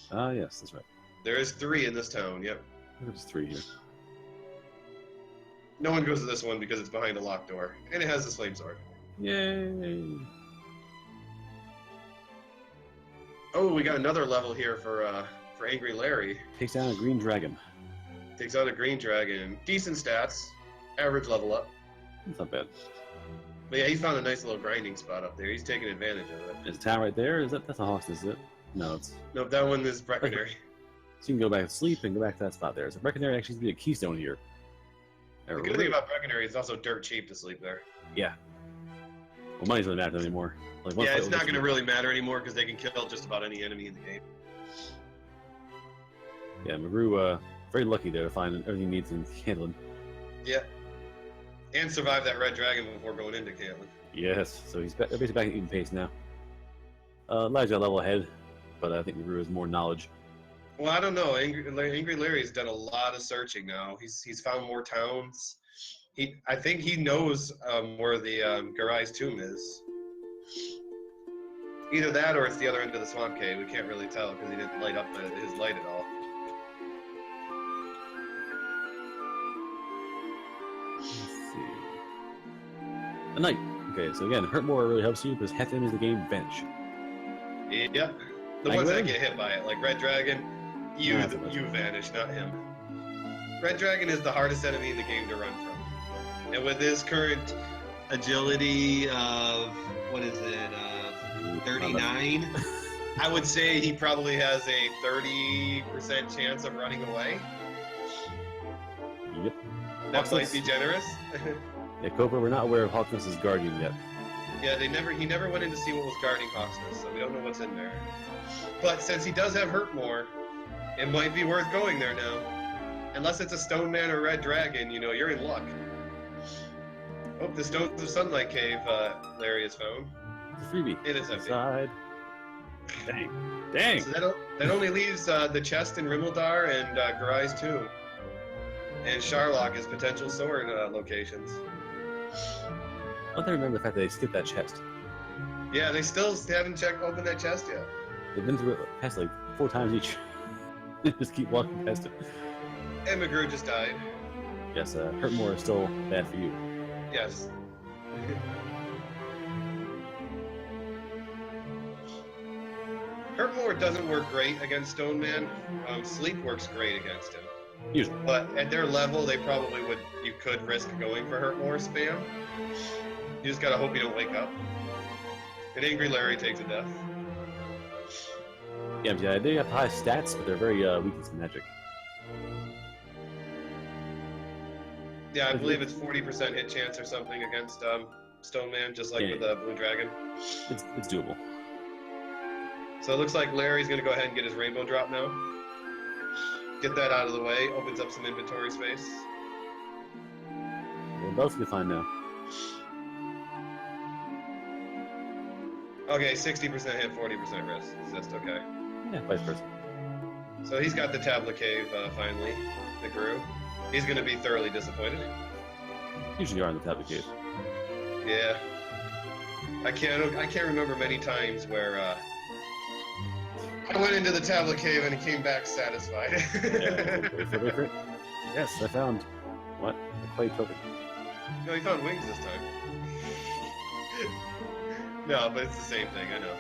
Ah, yes, that's right. There is 3 in this town. Yep. There's 3 here. No one goes to this one because it's behind a locked door, and it has this flame sword. Yay! Oh, we got another level here for AngryLarry. Takes down a green dragon. Takes out a green dragon. Decent stats. Average level up. That's not bad. But yeah, he found a nice little grinding spot up there. He's taking advantage of it. Is the town right there? That's a Hawks, is it? No, it's... Nope, that one is Breckenary. So you can go back to sleep and go back to that spot there. So Breckenary actually needs to be a keystone here. The good thing about Breckenary is it's also dirt cheap to sleep there. Yeah. Well, money's really matter anymore. Like, yeah, it's not going to really matter anymore because they can kill just about any enemy in the game. Yeah, mcgrew, very lucky there to find everything he needs in Cantland. Yeah. And survive that red dragon before going into Cantland. Yes, so he's basically back at even pace now. Larry's got a level ahead, but I think mcgrew has more knowledge. Well, I don't know. AngryLarry's done a lot of searching now. He's found more towns. I think he knows where the Garai's tomb is. Either that or it's the other end of the swamp cave. We can't really tell because he didn't light up his light at all. Let's see. A knight. Okay, so again, hurt more really helps you because half the enemies in the game vanish. Yep. The ones that get hit by it, like Red Dragon, you vanish, not him. Red Dragon is the hardest enemy in the game to run from. And with his current agility of, what is it, 39, I would say he probably has a 30% chance of running away. Yep. That might be generous. Yeah, Cobra, we're not aware of Hawkness's guardian yet. Yeah, he never went in to see what was guarding Hawksness, so we don't know what's in there. But since he does have hurt more, it might be worth going there now. Unless it's a Stone Man or Red Dragon, you're in luck. Oh, the Stones of Sunlight Cave, Larry has found. It's a freebie. It is empty. Inside. Dang. So that only leaves the chest in Rimuldar and Garai's tomb. And Sharlock as potential sword locations. I don't remember the fact that they skipped that chest. Yeah, they still haven't opened that chest yet. They've been through it past like 4 times each. They just keep walking past it. And McGrew just died. Yes, hurt more is still bad for you. Yes. Hurt more doesn't work great against Stone Man. Sleep works great against him. Usually. But at their level, they probably would. You could risk going for Hurt more spam. You just gotta hope you don't wake up. And AngryLarry takes a death. Yeah, they have high stats, but they're very weak in some magic. Yeah, I believe it's 40% hit chance or something against Stone Man, just like with the Blue Dragon. It's doable. So it looks like Larry's gonna go ahead and get his Rainbow Drop now. Get that out of the way, opens up some inventory space. We're both gonna find now. Okay, 60% hit, 40% resist, okay. Yeah, vice versa. So he's got the Tablet Cave finally, mcgrew. He's gonna be thoroughly disappointed. Usually are in the tablet cave. Yeah. I can't remember many times where I went into the Tablet Cave and came back satisfied. Yeah, wait for it. Yes, I found what? A clay token. No, he found wings this time. No, but it's the same thing, I know.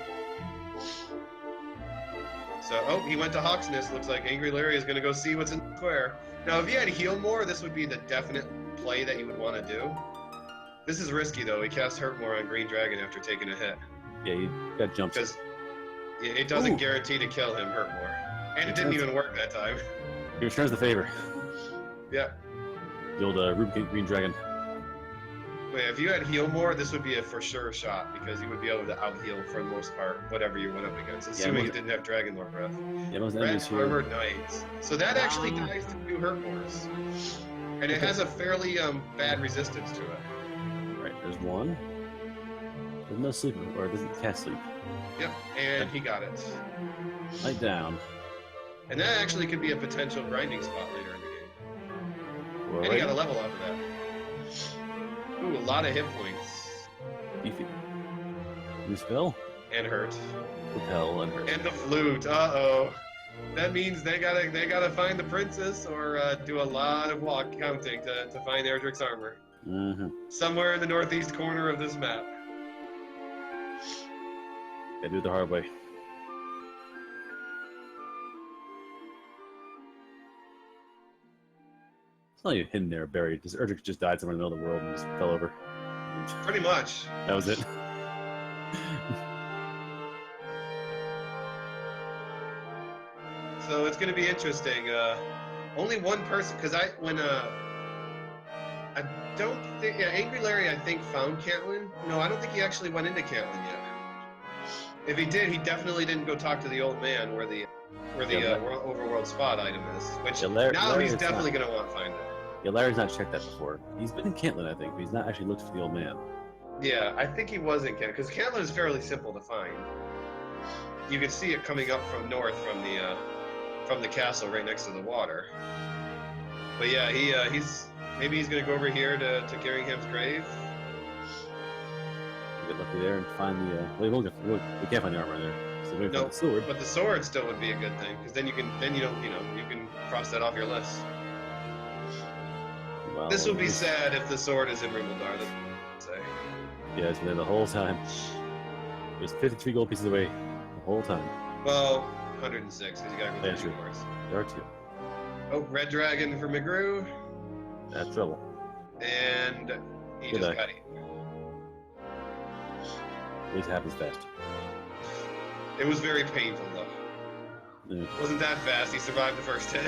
So, oh, he went to Hawksness. Looks like AngryLarry is going to go see what's in the square. Now, if he had heal more, this would be the definite play that you would want to do. This is risky, though. He cast Hurt more on Green Dragon after taking a hit. Yeah, you got jumped. Because it doesn't guarantee to kill him, Hurt more. And it didn't even work that time. He returns the favor. Yeah. The old Rubicate Green Dragon. Wait, if you had heal more, this would be a for sure shot because you would be able to out heal for the most part, whatever you went up against, assuming it didn't have Dragon Lord Breath. Yeah, most Red enemies here. Armored Knights. So that actually dies to 2 Hurt mores. And it has a fairly bad resistance to it. Right, there's one. There's no sleep, or it doesn't cast sleep. Yep, and he got it. Light down. And that actually could be a potential grinding spot later in the game. Well, And he got a level off of that. Ooh, a lot of hit points. Beefy. New spell? And hurt. Repel and hurt. And the flute. Uh-oh. That means they gotta find the princess or do a lot of counting to find Erdrick's armor. Mm-hmm. Somewhere in the northeast corner of this map. They do it the hard way. It's not even hidden there, buried. This Erdrick just died somewhere in the middle of the world and just fell over. Pretty much. That was it. So it's going to be interesting. Only one person, because I don't think, AngryLarry I think found Cantlin. No, I don't think he actually went into Cantlin yet. If he did, he definitely didn't go talk to the old man where the Overworld spot item is. Which now he's definitely going to want to find it. Yeah, Larry's not checked that before. He's been in Cantlin, I think, but he's not actually looked for the old man. Yeah, I think he was in Cantlin, because Cantlin is fairly simple to find. You can see it coming up from north from the castle right next to the water. But yeah, maybe he's gonna go over here to Garingham's grave. You get lucky there and find the. We can't find the armor there. So we No, find the sword. but the sword still would be a good thing because then you can cross that off your list. Well, This will be sad if the sword is in Rimmildar. I'd say. Yeah, it's been there the whole time. It was 53 gold pieces away the whole time. Well, 106 because you got to go through 2 wars. There are 2. Oh, Red Dragon for mcgrew. That's trouble. And he just got eaten. At least it happens fast. It was very painful though. Yeah. Wasn't that fast? He survived the first hit.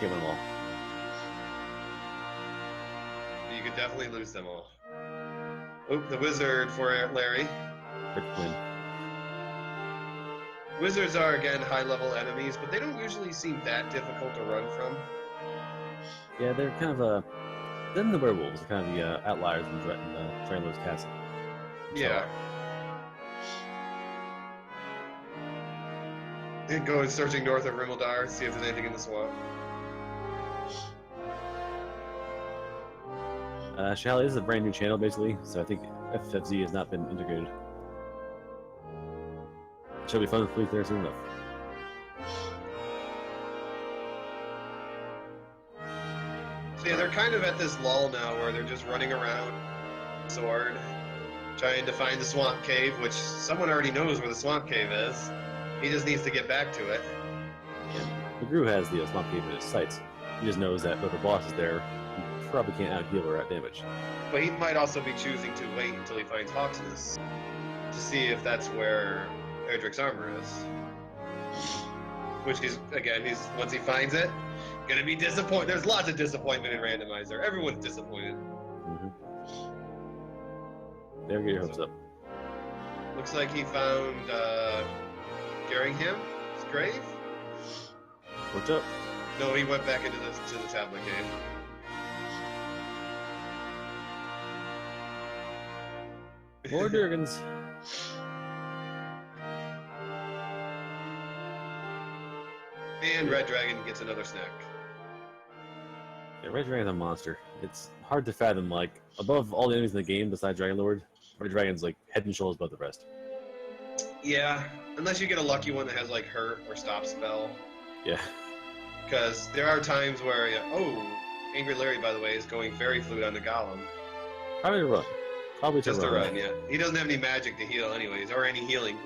Give them all. You could definitely lose them all. Oop, the wizard for Larry. Win. Wizards are, again, high-level enemies, but they don't usually seem that difficult to run from. Yeah, they're kind of then the werewolves are kind of the outliers in Trainlow's castle. Yeah. And go searching north of Rimmildar, see if there's anything in the swamp. Shally, this is a brand new channel, basically, so I think FFZ has not been integrated. Should be fun hopefully there soon enough. So yeah, they're kind of at this lull now where they're just running around, sword, trying to find the swamp cave, which someone already knows where the swamp cave is. He just needs to get back to it. mcgrew has the swamp cave in his sights. He just knows that whoever boss is there, he probably can't out-heal or out-damage. But he might also be choosing to wait until he finds Hawksness to see if that's where Erdrick's armor is. Which is, again, once he finds it, gonna be disappointed. There's lots of disappointment in Randomizer. Everyone's disappointed. Never get your hopes up. Looks like he found Garingham's grave. What's up? No, he went back into to the tablet cave. More Durgans. And Red Dragon gets another snack. Yeah, Red Dragon's a monster. It's hard to fathom, like, above all the enemies in the game besides Dragon Lord, Red Dragon's like head and shoulders above the rest. Yeah, unless you get a lucky one that has like hurt or stop spell. Yeah. Because there are times where, AngryLarry, by the way, is going Fairy Flute on the Golem. Probably to run. Probably just to run, yeah. He doesn't have any magic to heal anyways, or any healing,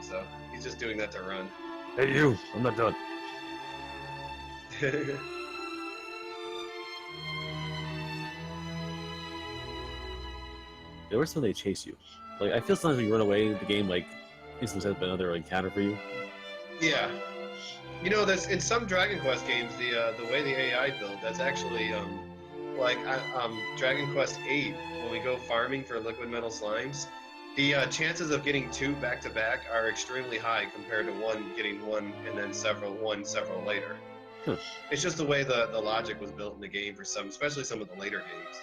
so he's just doing that to run. Hey you, I'm not done. There was when they chase you. Like, I feel sometimes when you run away, the game, like, instantly sets up another encounter for you. Yeah. You know, there's, in some Dragon Quest games, the way the AI build, that's actually, Dragon Quest 8, when we go farming for liquid metal slimes, the chances of getting 2 back-to-back are extremely high compared to getting 1 and then several later. Huh. It's just the way the logic was built in the game for some, especially some of the later games.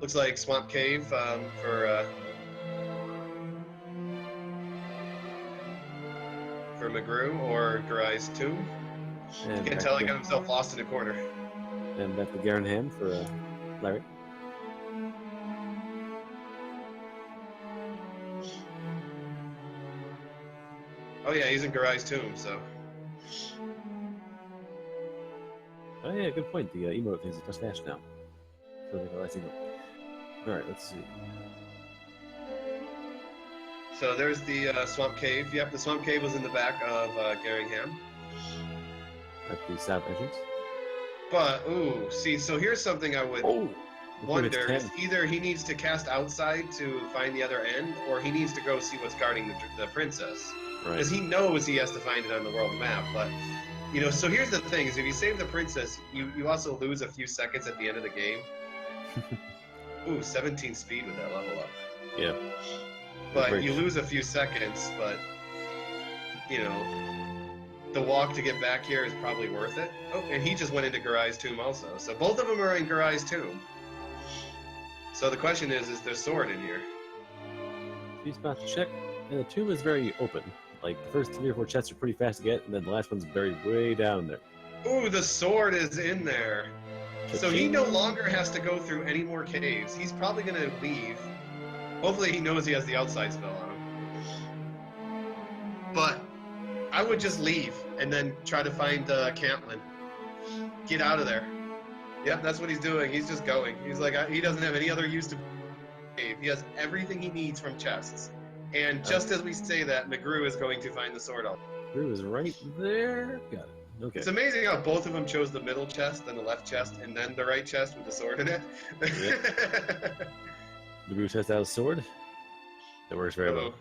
Looks like Swamp Cave for mcgrew or Garai's Tomb. And Can't tell, he got himself lost in a corner. And back to Garenham for Larry. Oh yeah, he's in Garai's Tomb, so. Oh yeah, good point. The emote things are just fast now. So they got Alright, let's see. So there's the Swamp Cave. Yep, the Swamp Cave was in the back of Garingham. At the south entrance. But, see, so here's something I would wonder. Is either he needs to cast outside to find the other end, or he needs to go see what's guarding the princess. Because he knows he has to find it on the world map, but... You know, so here's the thing, is if you save the princess, you also lose a few seconds at the end of the game. 17 speed with that level up. Yeah. But you lose a few seconds, but, you know, the walk to get back here is probably worth it. Oh, and he just went into Garai's Tomb also. So both of them are in Garai's Tomb. So the question is there sword in here? He's about to check. And the tomb is very open. Like, the first 3 or 4 chests are pretty fast to get, and then the last one's buried way down there. Ooh, the sword is in there. So he no longer has to go through any more caves. He's probably going to leave. Hopefully he knows he has the outside spell on him. But I would just leave and then try to find Cantlin. Get out of there. Yep, that's what he's doing. He's just going. He's like, he doesn't have any other use to cave. He has everything he needs from chests. And just as we say that, mcgrew is going to find the sword out. mcgrew is right there. Got it. Okay. It's amazing how both of them chose the middle chest, then the left chest, and then the right chest with the sword in it. mcgrew tests out his sword. That works very well.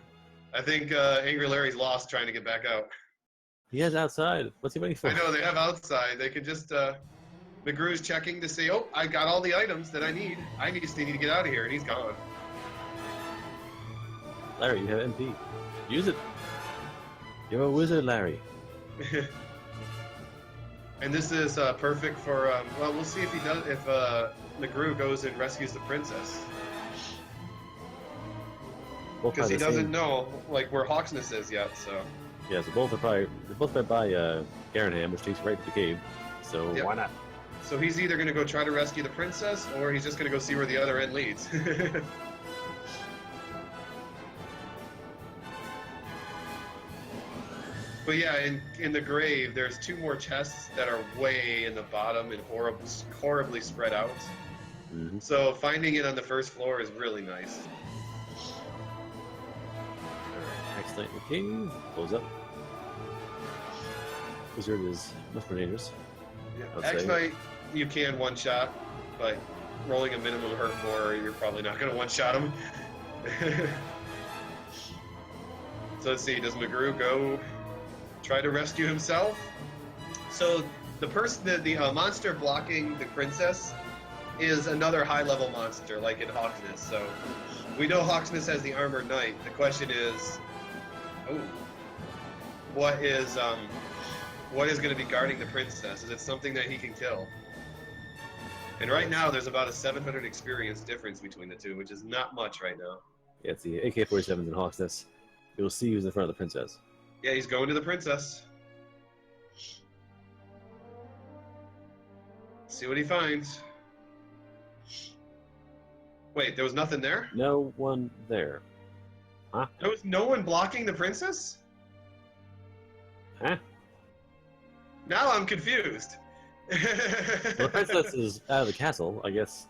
I think AngryLarry's lost trying to get back out. He has outside. What's he waiting for? I know, they have outside. They could just... mcgrew's checking to say, I got all the items that I need. I just need to get out of here, and he's gone. Larry, you have MP. Use it. You're a wizard, Larry. And this is perfect for, well, we'll see if he does, if mcgrew goes and rescues the princess. Because he doesn't know, like, where Hawksness is yet, so. Yeah, so both are probably, they're both right by Garenham, which takes you right to the cave. So why not? So he's either going to go try to rescue the princess, or he's just going to go see where the other end leads. But yeah, in the grave, there's 2 more chests that are way in the bottom and horribly spread out. Mm-hmm. So finding it on the first floor is really nice. Alright, X-Knight in the cave. Close up. Wizard is much more dangerous. Yeah. X-Knight, you can one-shot, but rolling a minimum hurt more, you're probably not going to one-shot him. So let's see, does mcgrew go try to rescue himself? So the monster blocking the princess is another high-level monster, like in Hawksness. So we know Hawksness has the armored knight. The question is, what is going to be guarding the princess? Is it something that he can kill? And right now, there's about a 700 experience difference between the two, which is not much right now. Yeah, it's the AK-47s in Hawksness. You'll see who's in front of the princess. Yeah, he's going to the princess. See what he finds. Wait, there was nothing there? No one there. Huh? There was no one blocking the princess? Huh? Now I'm confused. Well, the princess is out of the castle, I guess.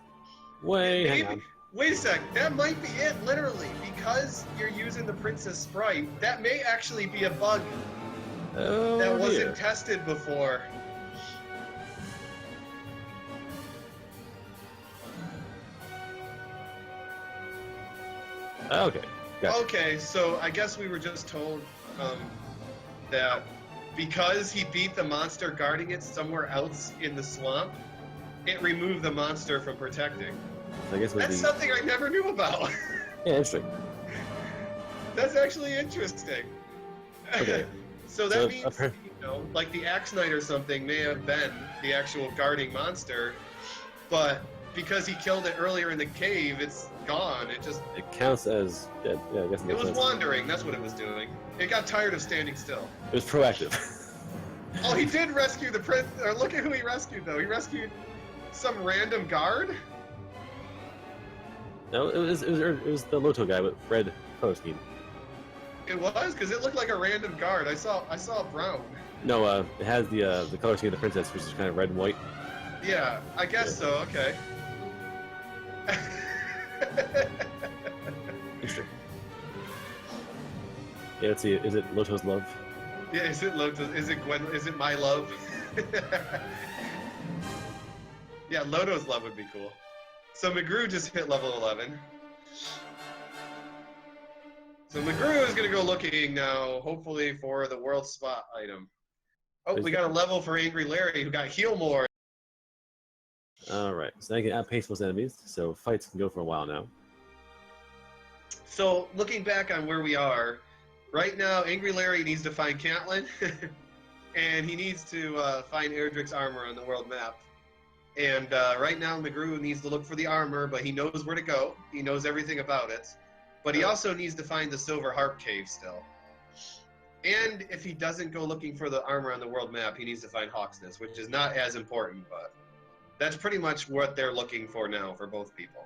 Hang on. Wait a sec, that might be it, literally. Because you're using the princess sprite, that may actually be a bug that wasn't tested before. Okay. Gotcha. Okay, so I guess we were just told that because he beat the monster guarding it somewhere else in the swamp, it removed the monster from protecting. I guess that's something I never knew about. Yeah, interesting. That's actually interesting. Okay. So that means, like the Axe Knight or something may have been the actual guarding monster, but because he killed it earlier in the cave, it's gone. It counts as dead. Yeah, I guess it was wandering. That's what it was doing. It got tired of standing still. It was proactive. Oh, he did rescue the prince. Or look at who he rescued, though. He rescued some random guard. No, it was the Loto guy with red color scheme. It was because it looked like a random guard. I saw brown. No, it has the color scheme of the princess, which is kind of red and white. Yeah, I guess so. Okay. Interesting. Yeah, let's see. Is it Loto's love? Yeah, is it Loto? Is it Gwen? Is it my love? Yeah, Loto's love would be cool. So mcgrew just hit level 11. So mcgrew is going to go looking now, hopefully, for the world spot item. Oh, we got a level for AngryLarry, who got heal more. Alright, so now you can outpace most enemies, so fights can go for a while now. So, looking back on where we are, right now, AngryLarry needs to find Catelyn, and he needs to find Erdrick's armor on the world map. And right now, mcgrew needs to look for the armor, but he knows where to go. He knows everything about it. But he also needs to find the Silver Harp Cave still. And if he doesn't go looking for the armor on the world map, he needs to find Hawksness, which is not as important, but that's pretty much what they're looking for now for both people.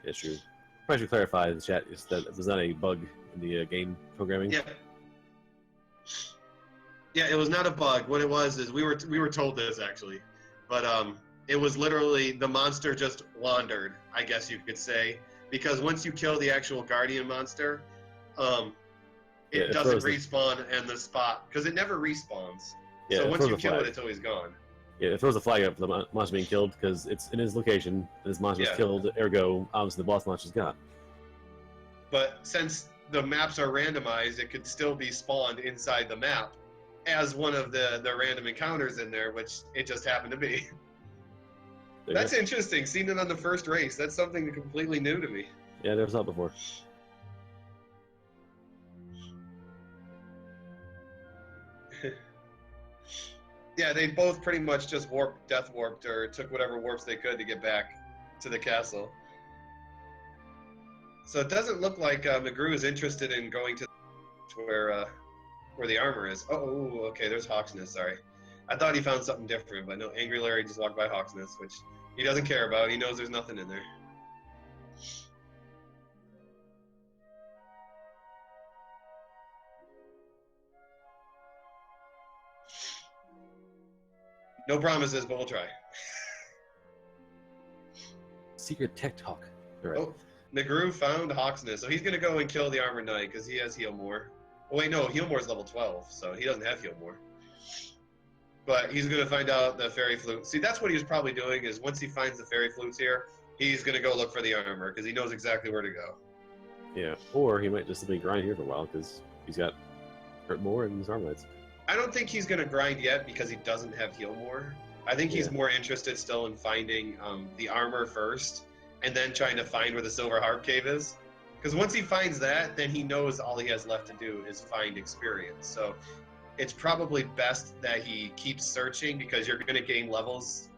Yeah, true. Probably should clarify in the chat is that it was not a bug in the game programming. Yeah. Yeah, it was not a bug. What it was is we were told this actually, but it was literally the monster just wandered, I guess you could say, because once you kill the actual guardian monster, it doesn't respawn in the spot because it never respawns. Yeah, so once you kill it, it's always gone. Yeah, it throws a flag up for the monster being killed because it's in his location. This monster was killed, ergo, obviously the boss monster's gone. But since the maps are randomized, it could still be spawned inside the map as one of the random encounters in there, which it just happened to be. That's interesting. Seeing it on the first race, that's something completely new to me. Yeah, never saw it before. Yeah, they both pretty much just death warped, or took whatever warps they could to get back to the castle. So it doesn't look like mcgrew is interested in going to where the armor is. Oh, okay, there's Hawksness, sorry. I thought he found something different, but no, Angry Larry just walked by Hawk's Nest, which he doesn't care about. He knows there's nothing in there. No promises, but we'll try. Secret tech talk. All right. Oh, mcgrew found Hawk's Nest, so he's going to go and kill the Armored Knight because he has Heal More. Oh, wait, no, Heal More is level 12, so he doesn't have Heal More. But he's going to find out the Fairy Flute. See, that's what he was probably doing, is once he finds the Fairy Flutes here, he's going to go look for the armor because he knows exactly where to go. Yeah, or he might just simply grind here for a while because he's got Hurt More and his Armor Knights. I don't think he's going to grind yet because he doesn't have Heal More. I think he's more interested still in finding the armor first and then trying to find where the Silver Harp Cave is. Because once he finds that, then he knows all he has left to do is find experience. So it's probably best that he keeps searching because you're going to gain levels,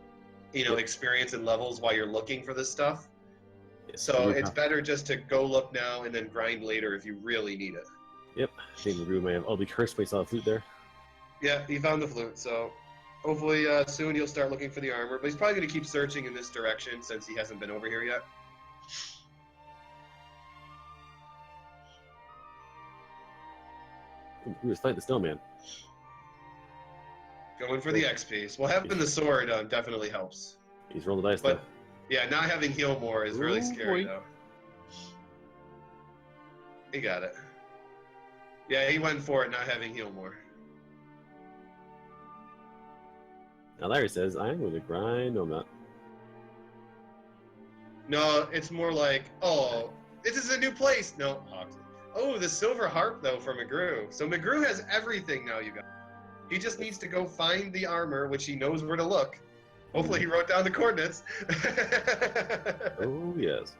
you know, experience and levels while you're looking for this stuff. So it's better just to go look now and then grind later if you really need it. Yep, I think mcgrew may have be cursed, but he saw the flute there. Yeah, he found the flute, so hopefully soon he'll start looking for the armor. But he's probably going to keep searching in this direction since he hasn't been over here yet. We was fighting the snowman. Going for the XP. So having the sword definitely helps. He's rolling the dice, But though. yeah, not having Heal More is really scary, boy. though. He got it. Yeah, he went for it, not having Heal More. Now Larry says, I'm going to grind. No, I'm not. No, it's more like, oh, this is a new place. No, oh, the Silver Harp, though, for mcgrew. So mcgrew has everything now, you guys. He just needs to go find the armor, which he knows where to look. Hopefully he wrote down the coordinates. Oh, yes.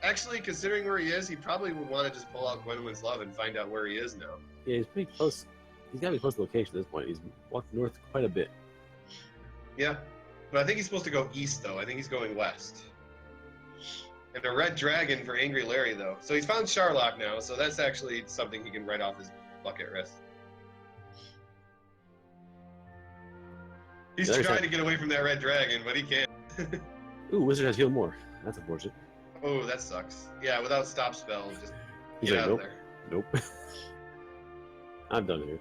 Actually, considering where he is, he probably would want to just pull out Gwendolyn's Love and find out where he is now. Yeah, he's pretty close. He's got to be close to the location at this point. He's walked north quite a bit. Yeah, but I think he's supposed to go east, though. I think he's going west. And a red dragon for Angry Larry, though. So he's found Charlock now, so that's actually something he can write off his bucket list. He's trying to get away from that red dragon, but he can't. Ooh, Wizard has Heal More. That's unfortunate. Oh, that sucks. Yeah, without stop spell, just He's get like, out nope. of there. Nope. I'm done here.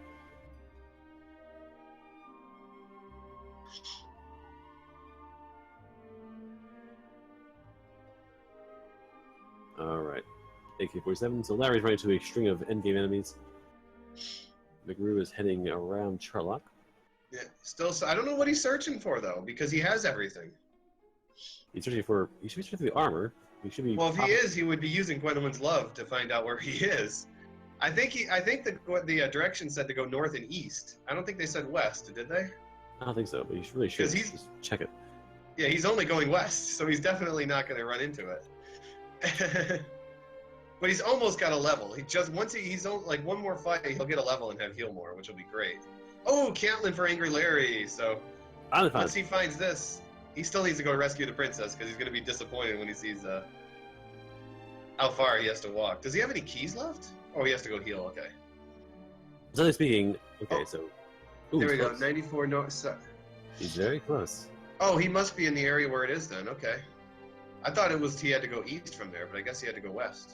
Alright. AK-47. So Larry's running to a string of endgame enemies. mcgrew is heading around Charlock. Yeah, still. I don't know what he's searching for though, because he has everything. He's searching for. He should be searching for the armor. He should be. Well, if he is, he would be using Gwendolyn's Love to find out where he is. I think the direction said to go north and east. I don't think they said west, did they? I don't think so, but you really should. 'Cause he's- just check it. Yeah, he's only going west, so he's definitely not going to run into it. But he's almost got a level. He just he's like one more fight, he'll get a level and have Heal More, which will be great. Oh, Catelyn for Angry Larry. So once he finds this, he still needs to go rescue the princess because he's going to be disappointed when he sees how far he has to walk. Does he have any keys left? Oh, he has to go heal. Okay. Generally speaking, okay, so. Ooh, There we go. close. 94 north. He's very close. Oh, he must be in the area where it is then. Okay. I thought it was he had to go east from there, but I guess he had to go west.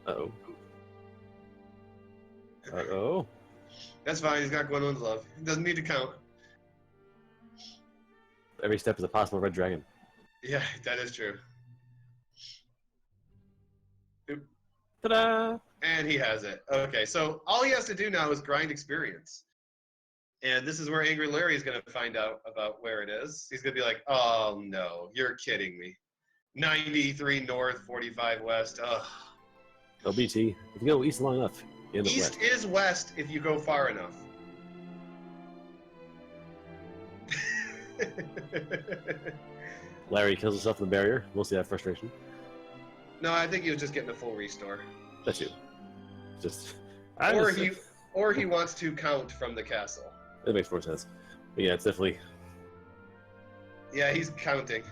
Uh-oh. Uh-oh. That's fine. He's got Gwendolyn's Love. He doesn't need to count. Every step is a possible red dragon. Yeah, that is true. Oop. Ta-da! And he has it. Okay, so all he has to do now is grind experience. And this is where Angry Larry is going to find out about where it is. He's going to be like, oh, no, you're kidding me. 93 north, 45 west. Ugh. LBT. If you go east long enough, you end up East west. is west if you go far enough. Larry kills himself in the barrier. We'll see that frustration. No, I think he was just getting a full restore. That's you. Just. Or he wants to count from the castle. That makes more sense. But yeah, it's definitely. Yeah, he's counting.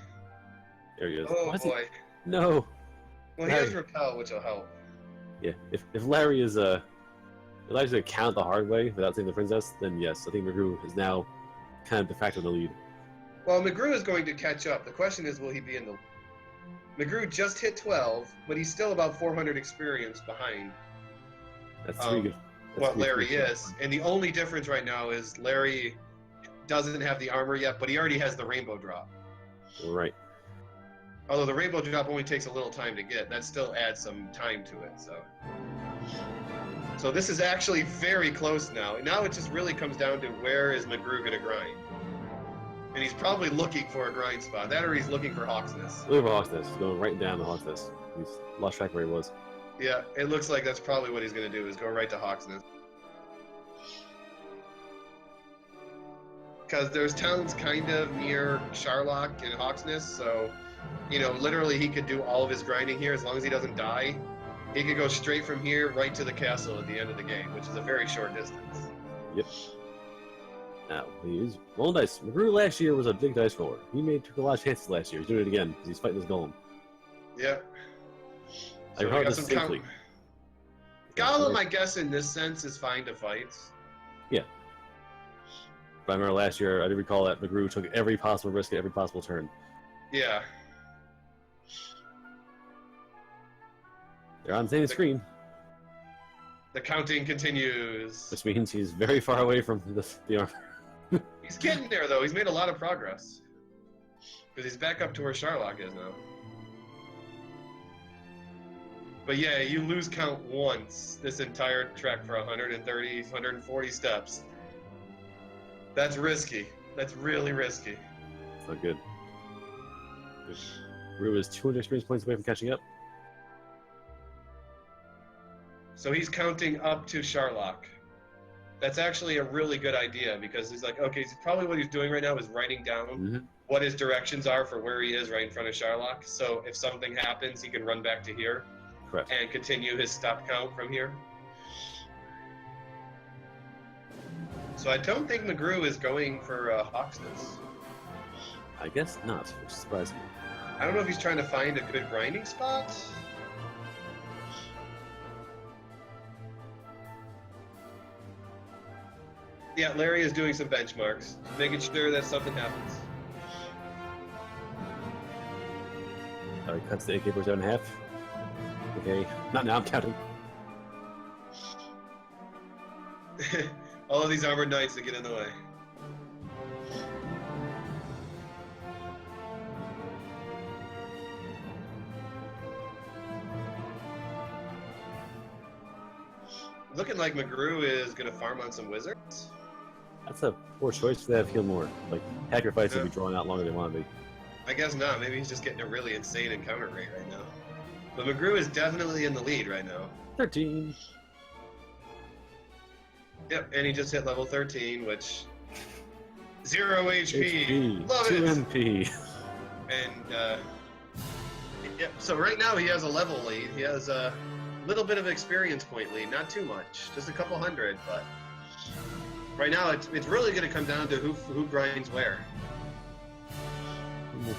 There he is. Oh, Why is he- boy. No. Well, he has repel, which will help. Yeah. If Larry is allows you to count the hard way without seeing the princess, then yes, I think mcgrew is now kind of de facto in the lead. Well, mcgrew is going to catch up. The question is, will he be in the... mcgrew just hit 12, but he's still about 400 experience behind. That's pretty good. What Larry is. And the only difference right now is Larry doesn't have the armor yet, but he already has the rainbow drop. Right. Although the rainbow drop only takes a little time to get, that still adds some time to it. So this is actually very close now. Now it just really comes down to where is mcgrew going to grind. And he's probably looking for a grind spot. That or he's looking for Hawksness. Looking for Hawksness. He's going right down to Hawksness. He's lost track where he was. Yeah, it looks like that's probably what he's going to do, is go right to Hawksness. Because there's towns kind of near Sharlock and Hawksness, so, you know, literally he could do all of his grinding here as long as he doesn't die. He could go straight from here right to the castle at the end of the game, which is a very short distance. Yep. Now, he's rolling dice. mcgrew last year was a big dice roller. He took a lot of chances last year. He's doing it again because he's fighting this golem. Yep. So I heard this safely. Golem, I guess, in this sense, is fine to fight. Yeah. But I remember last year, I do recall that mcgrew took every possible risk at every possible turn. Yeah. They're on the same screen. The counting continues. Which means he's very far away from the armor. He's getting there, though. He's made a lot of progress. Because he's back up to where Sharlock is now. But yeah, you lose count once this entire trek for 130, 140 steps. That's risky. That's really risky. It's not good. mcgrew is 200 experience points away from catching up. So he's counting up to Sharlock. That's actually a really good idea because he's like, okay, probably what he's doing right now is writing down what his directions are for where he is right in front of Sharlock. So if something happens, he can run back to here. Correct. And continue his stop count from here. So I don't think mcgrew is going for Hawksness. I guess not, which surprised me. I don't know if he's trying to find a good grinding spot. Yeah, Larry is doing some benchmarks, making sure that something happens. Alright, cuts the AK-47 in half. Okay, not now, I'm counting. All of these armored knights that get in the way. Looking like mcgrew is going to farm on some wizards. That's a poor choice. They have heal more. Like, hacker fights would be drawing out longer than they want to be. I guess not. Maybe he's just getting a really insane encounter rate right now. But mcgrew is definitely in the lead right now. 13. Yep, and he just hit level 13, which... 0 HP. HP. Love 2 it. MP. And, yep, so right now he has a level lead. He has a little bit of experience point lead. Not too much. Just a couple hundred, but... Right now, it's really going to come down to who grinds where.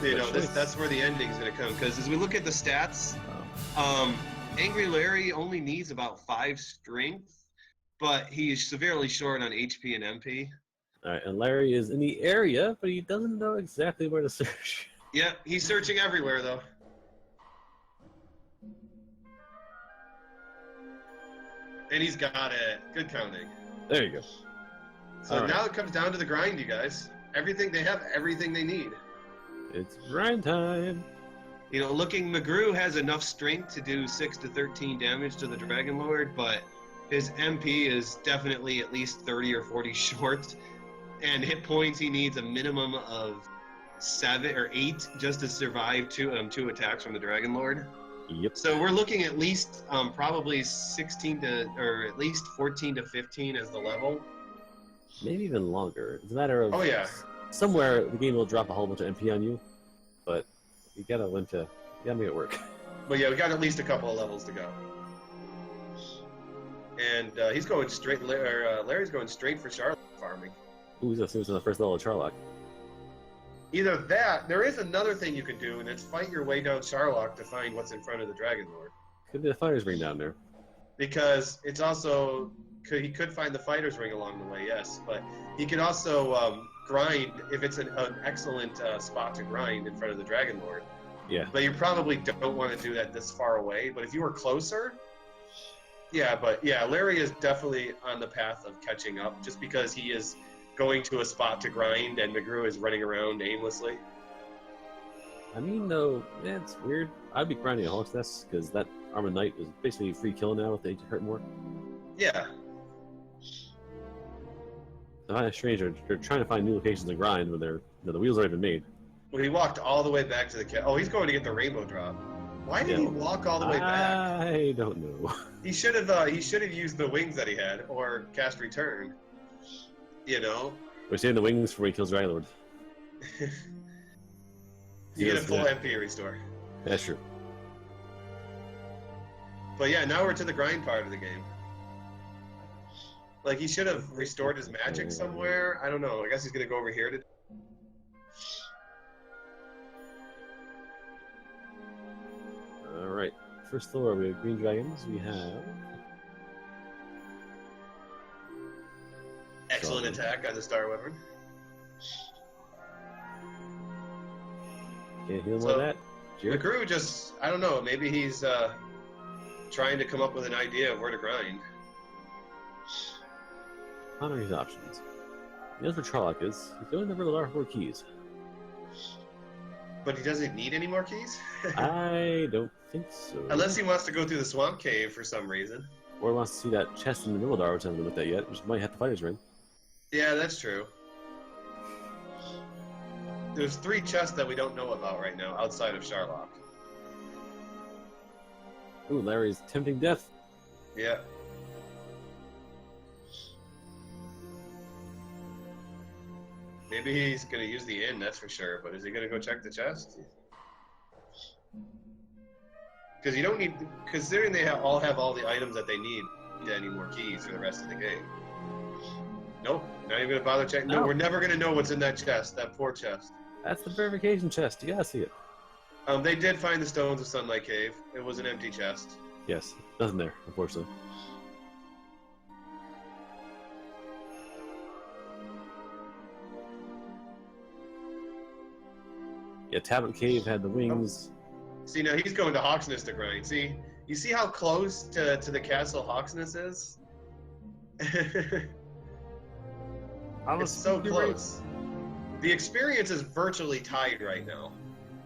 You know, that's where the ending's going to come. Because as we look at the stats, AngryLarry only needs about 5 strength, but he's severely short on HP and MP. All right, and Larry is in the area, but he doesn't know exactly where to search. Yeah, he's searching everywhere, though. And he's got it. Good counting. There you go. So now it comes down to the grind, you guys. They have everything they need. It's grind time. You know, mcgrew has enough strength to do 6 to 13 damage to the Dragon Lord, but his MP is definitely at least 30 or 40 short. And hit points, he needs a minimum of 7 or 8 just to survive two attacks from the Dragon Lord. Yep. So we're looking at least probably 16 to, or at least 14 to 15 as the level. Maybe even longer. It's a matter of somewhere the game will drop a whole bunch of MP on you, but you gotta make it work. But yeah, we got at least a couple of levels to go. And he's going straight, Larry's going straight for Sharlock farming. Ooh, he's on the first level of Sharlock. Either that, there is another thing you can do, and it's fight your way down Sharlock to find what's in front of the Dragon Lord. Could be a fighter's ring down there. Because it's also he could find the fighter's ring along the way, yes, but he can also grind if it's an excellent spot to grind in front of the Dragon Lord. Yeah. But you probably don't want to do that this far away. But if you were closer, yeah. But yeah, Larry is definitely on the path of catching up, just because he is going to a spot to grind, and mcgrew is running around aimlessly. I mean, though, yeah, it's weird. I'd be grinding a Hawk's Nest because that Armored Knight is basically free kill now if they hurt more. Yeah. So kind of strange. They're trying to find new locations to grind when the wheels aren't even made. Well, he walked all the way back to the Oh, he's going to get the rainbow drop. Why did he walk all the way back? I don't know. He should have used the wings that he had, or cast return. You know. We're saving the wings for when he kills Dragon Lord. You get a full MP restore. That's true. But yeah, now we're to the grind part of the game. Like, he should have restored his magic somewhere. I don't know. I guess he's gonna go over here to. All right. First floor, we have green dragons. We have Excellent attack on the Star Wyvern. Can't heal more of that. mcgrew just, I don't know, maybe he's trying to come up with an idea of where to grind. Ponder his options. He knows where Charlock is. He's going to the 4 keys. But he doesn't need any more keys? I don't think so. Unless he wants to go through the swamp cave for some reason. Or wants to see that chest in the Mildar, which I haven't looked at yet, which might have the fighter's ring. Yeah, that's true. There's 3 chests that we don't know about right now, outside of Charlock. Ooh, Larry's tempting death. Yeah. Maybe he's going to use the inn, that's for sure, but is he going to go check the chest? Because you don't need, considering they all have all the items that they need any more keys for the rest of the game. Nope, not even going to bother checking. No, we're never going to know what's in that chest, that poor chest. That's the verification chest. You gotta see it. They did find the Stones of Sunlight Cave. It was an empty chest. Yes, nothing there, unfortunately. Yeah, Tablet Cave had the wings. See, now he's going to Hawksness to grind. See, you see how close to the castle Hawksness is? It's so close. The experience is virtually tied right now.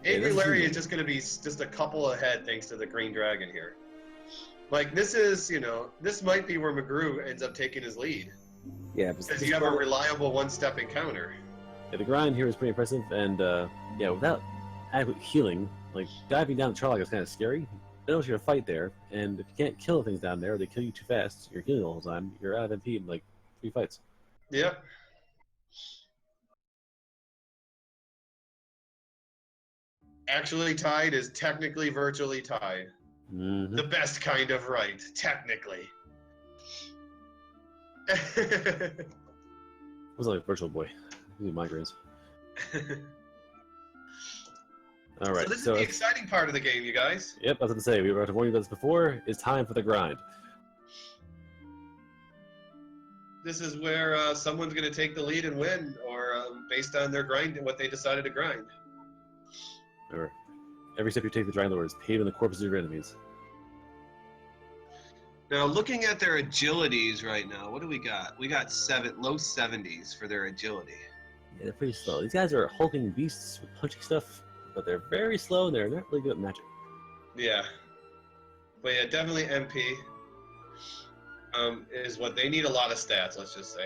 AngryLarry is just going to be just a couple ahead thanks to the Green Dragon here. Like, this is, you know, this might be where mcgrew ends up taking his lead. Yeah, because you have a reliable one-step encounter. Yeah, the grind here is pretty impressive, and yeah, without adequate healing, like diving down the Charlock is kind of scary. They know you're gonna fight there, and if you can't kill things down there, or they kill you too fast, you're healing all the time. You're out of MP in like 3 fights. Yep. Actually tied is technically virtually tied. Mm-hmm. The best kind of right, technically. It was like Virtual Boy. These migraines. All right. So this is the exciting part of the game, you guys. Yep, I was going to say, we were about to warn you about this before. It's time for the grind. This is where someone's going to take the lead and win, or based on their grind and what they decided to grind. Or every step you take the Dragon Lord is paving the corpses of your enemies. Now, looking at their agilities right now, what do we got? We got low 70s for their agility. Yeah, they're pretty slow. These guys are hulking beasts with punching stuff, but they're very slow and they're not really good at magic. Yeah. But yeah, definitely MP is what they need. A lot of stats, let's just say.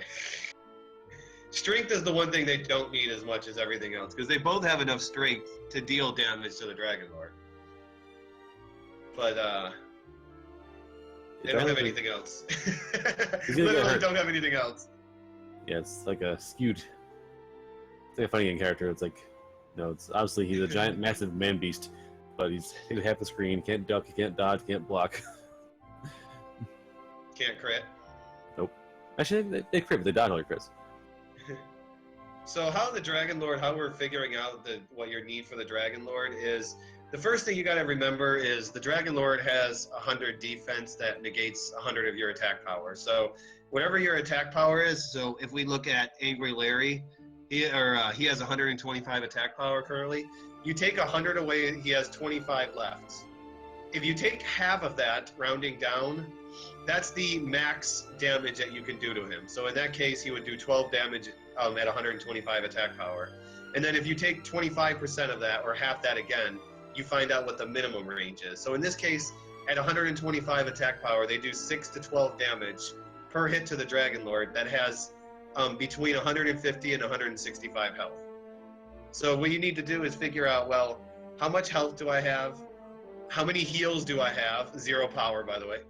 Strength is the one thing they don't need as much as everything else, because they both have enough strength to deal damage to the Dragon Lord. But they don't have anything else. Literally don't have anything else. Yeah, it's like a skewed. It's like a fighting game character. It's like, no, it's obviously he's a giant, massive man beast, but he's half the screen. Can't duck, can't dodge, can't block. Can't crit. Nope. Actually, they crit, but they dodge all your crits. So how the Dragon Lord, how we're figuring out what your need for the Dragon Lord is, The first thing you got to remember is the Dragon Lord has 100 defense that negates 100 of your attack power. So whatever your attack power is, so if we look at AngryLarry, he has 125 attack power currently. You take 100 away, he has 25 left. If you take half of that, rounding down, that's the max damage that you can do to him. So in that case, he would do 12 damage at 125 attack power. And then if you take 25% of that, or half that again, you find out what the minimum range is. So in this case, at 125 attack power, they do 6 to 12 damage per hit to the Dragon Lord that has between 150 and 165 health. So what you need to do is figure out, well, how much health do I have? How many heals do I have? 0 power, by the way.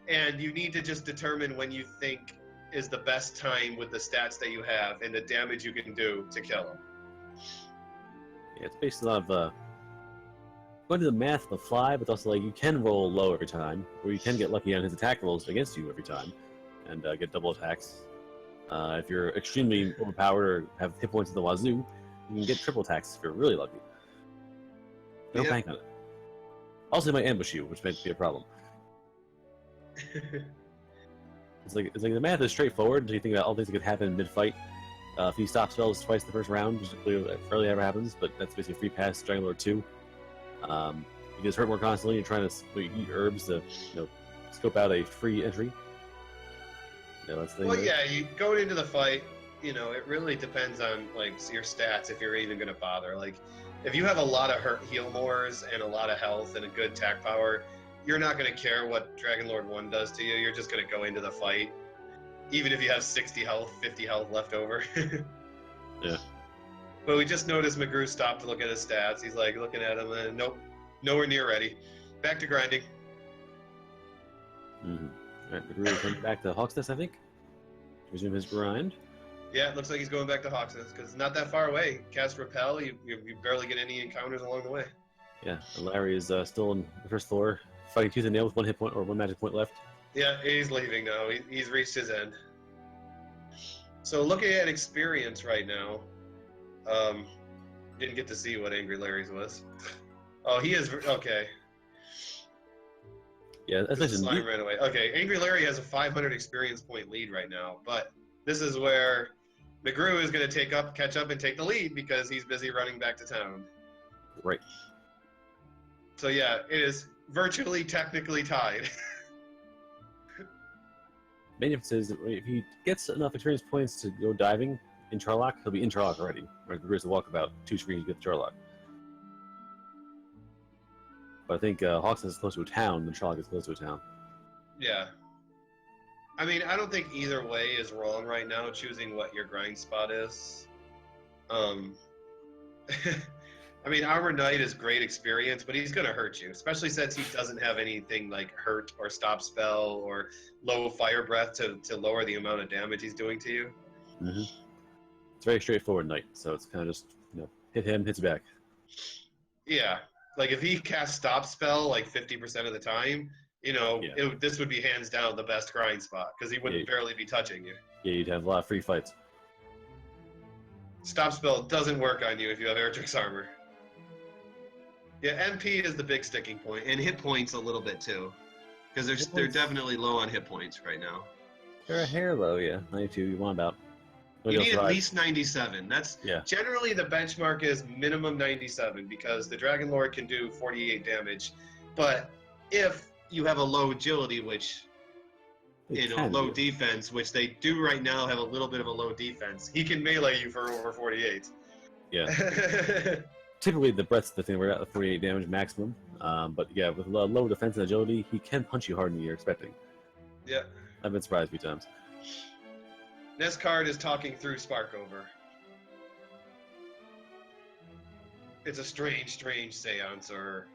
And you need to just determine when you think is the best time with the stats that you have and the damage you can do to kill him. Yeah, it's based on going to the math on the fly, but also like you can roll low every time, or you can get lucky on his attack rolls against you every time, and get double attacks. If you're extremely overpowered or have hit points in the wazoo, you can get triple attacks if you're really lucky. Don't bank on it. Also, he might ambush you, which might be a problem. It's like the math is straightforward until you think about all things that could happen mid-fight. If he stops spells twice the first round, which rarely ever happens, but that's basically a free pass to Dragon Lord 2. He gets hurt more constantly. You're trying to eat herbs to scope out a free entry. That's the thing. Yeah, you going into the fight, it really depends on like your stats if you're even going to bother. Like, if you have a lot of heal mores and a lot of health and a good attack power, you're not going to care what Dragon Lord 1 does to you. You're just going to go into the fight, even if you have 60 health, 50 health left over. Yeah. But we just noticed mcgrew stopped to look at his stats. He's like looking at them and nope, nowhere near ready. Back to grinding. Mm-hmm. All right, mcgrew comes back to Hawksnest, I think. Resume his grind. Yeah, it looks like he's going back to Hawksnest because it's not that far away. Cast Repel, you barely get any encounters along the way. Yeah, and Larry is still on the first floor, fighting tooth and nail with 1 hit point or 1 magic point left. Yeah, he's leaving now. He's reached his end. So looking at experience right now, didn't get to see what AngryLarry's was. Oh, he is okay. Yeah, that's nice. Slime ran away. Okay, AngryLarry has a 500 experience point lead right now, but this is where mcgrew is going to catch up and take the lead because he's busy running back to town. Right. So yeah, it is virtually technically tied. Main difference is if he gets enough experience points to go diving in Charlock, he'll be in Charlock already. Whereas mcgrew has to walk about 2 screens to get to Charlock. But I think Hawksnest is close to a town, and Charlock is close to a town. Yeah. I mean, I don't think either way is wrong right now, choosing what your grind spot is. I mean, Armor Knight is great experience, but he's going to hurt you, especially since he doesn't have anything like hurt or stop spell or low fire breath to lower the amount of damage he's doing to you. Mm-hmm. It's very straightforward Knight, so it's kind of just, hit him, hits back. Yeah. Like, if he casts stop spell like 50% of the time, this would be hands down the best grind spot because he wouldn't barely be touching you. Yeah, you'd have a lot of free fights. Stop spell doesn't work on you if you have Erdrick's armor. Yeah, MP is the big sticking point, and hit points a little bit too, because they're definitely low on hit points right now. They're a hair low, yeah. 92, you want about. You need at least 97. That's generally the benchmark is minimum 97 because the Dragon Lord can do 48 damage, but if you have a low agility, which low defense, which they do right now have a little bit of a low defense, he can melee you for over 48. Yeah. Typically, the breath's the thing. We're at the 48 damage maximum. But yeah, with low defense and agility, he can punch you harder than you're expecting. Yeah. I've been surprised a few times. This card is talking through Sparkover. It's a strange seance or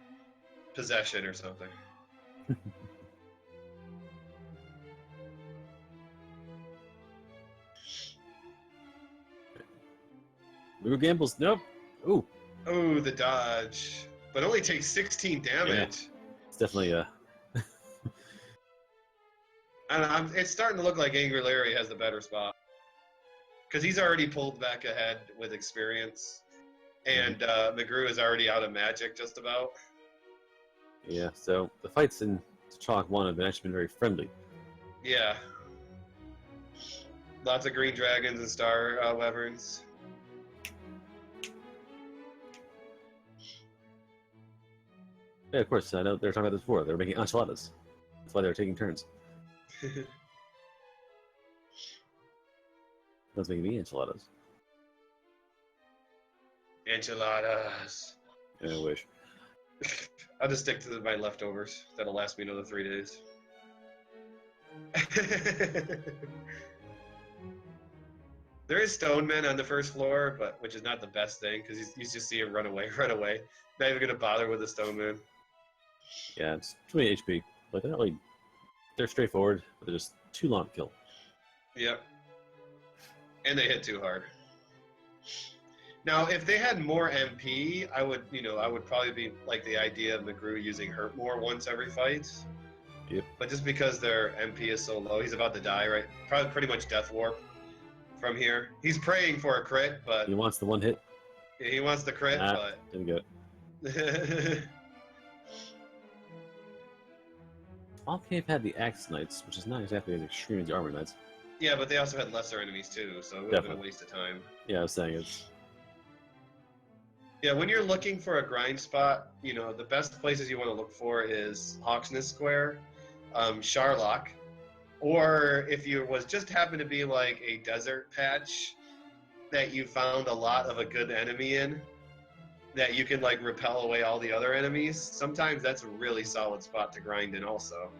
possession or something. mcgrew gambles. Nope. Ooh. Oh, the dodge. But only takes 16 damage. Yeah. It's definitely it's starting to look like AngryLarry has the better spot. Because he's already pulled back ahead with experience. And mcgrew is already out of magic, just about. Yeah, so the fights in Chalk 1 have actually been very friendly. Yeah. Lots of green dragons and star wyverns. Yeah, of course, I know they were talking about this before. They were making enchiladas. That's why they were taking turns. That's making me enchiladas. Enchiladas. Yeah, I wish. I'll just stick to my leftovers. That'll last me another 3 days. There is stone men on the first floor, but which is not the best thing because you just see him run away, run away. Not even gonna bother with the stone man. Yeah, it's 20 HP. But they're not really. They're straightforward, but they're just too long to kill. Yep. And they hit too hard. Now, if they had more MP, I would probably be like the idea of mcgrew using hurt more once every fight. Yep. But just because their MP is so low, he's about to die, right? Probably pretty much death warp from here. He's praying for a crit, but He wants the one hit. he wants the crit, but Didn't get it. All Cave had the Axe Knights, which is not exactly as extreme as the Armor Knights. yeah, but they also had lesser enemies too, so it would have been a waste of time. Yeah, I was saying it's. Yeah, when you're looking for a grind spot, the best places you want to look for is Hawksness Square, Sharlock, or if you was just happen to be like a desert patch that you found a lot of a good enemy in, that you can like repel away all the other enemies. Sometimes that's a really solid spot to grind in also,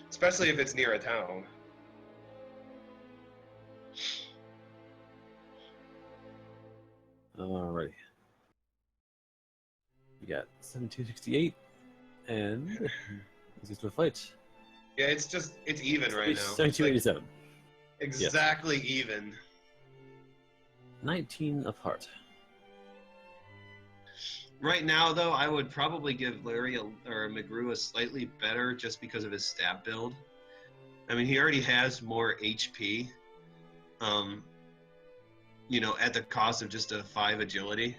especially if it's near a town. Alrighty. We got 7268, and let's get to a fight. Yeah, it's even right now. 7287. Exactly even. 19 of heart. Right now, though, I would probably give Larry or mcgrew a slightly better just because of his stat build. I mean, he already has more HP, at the cost of just a 5 agility.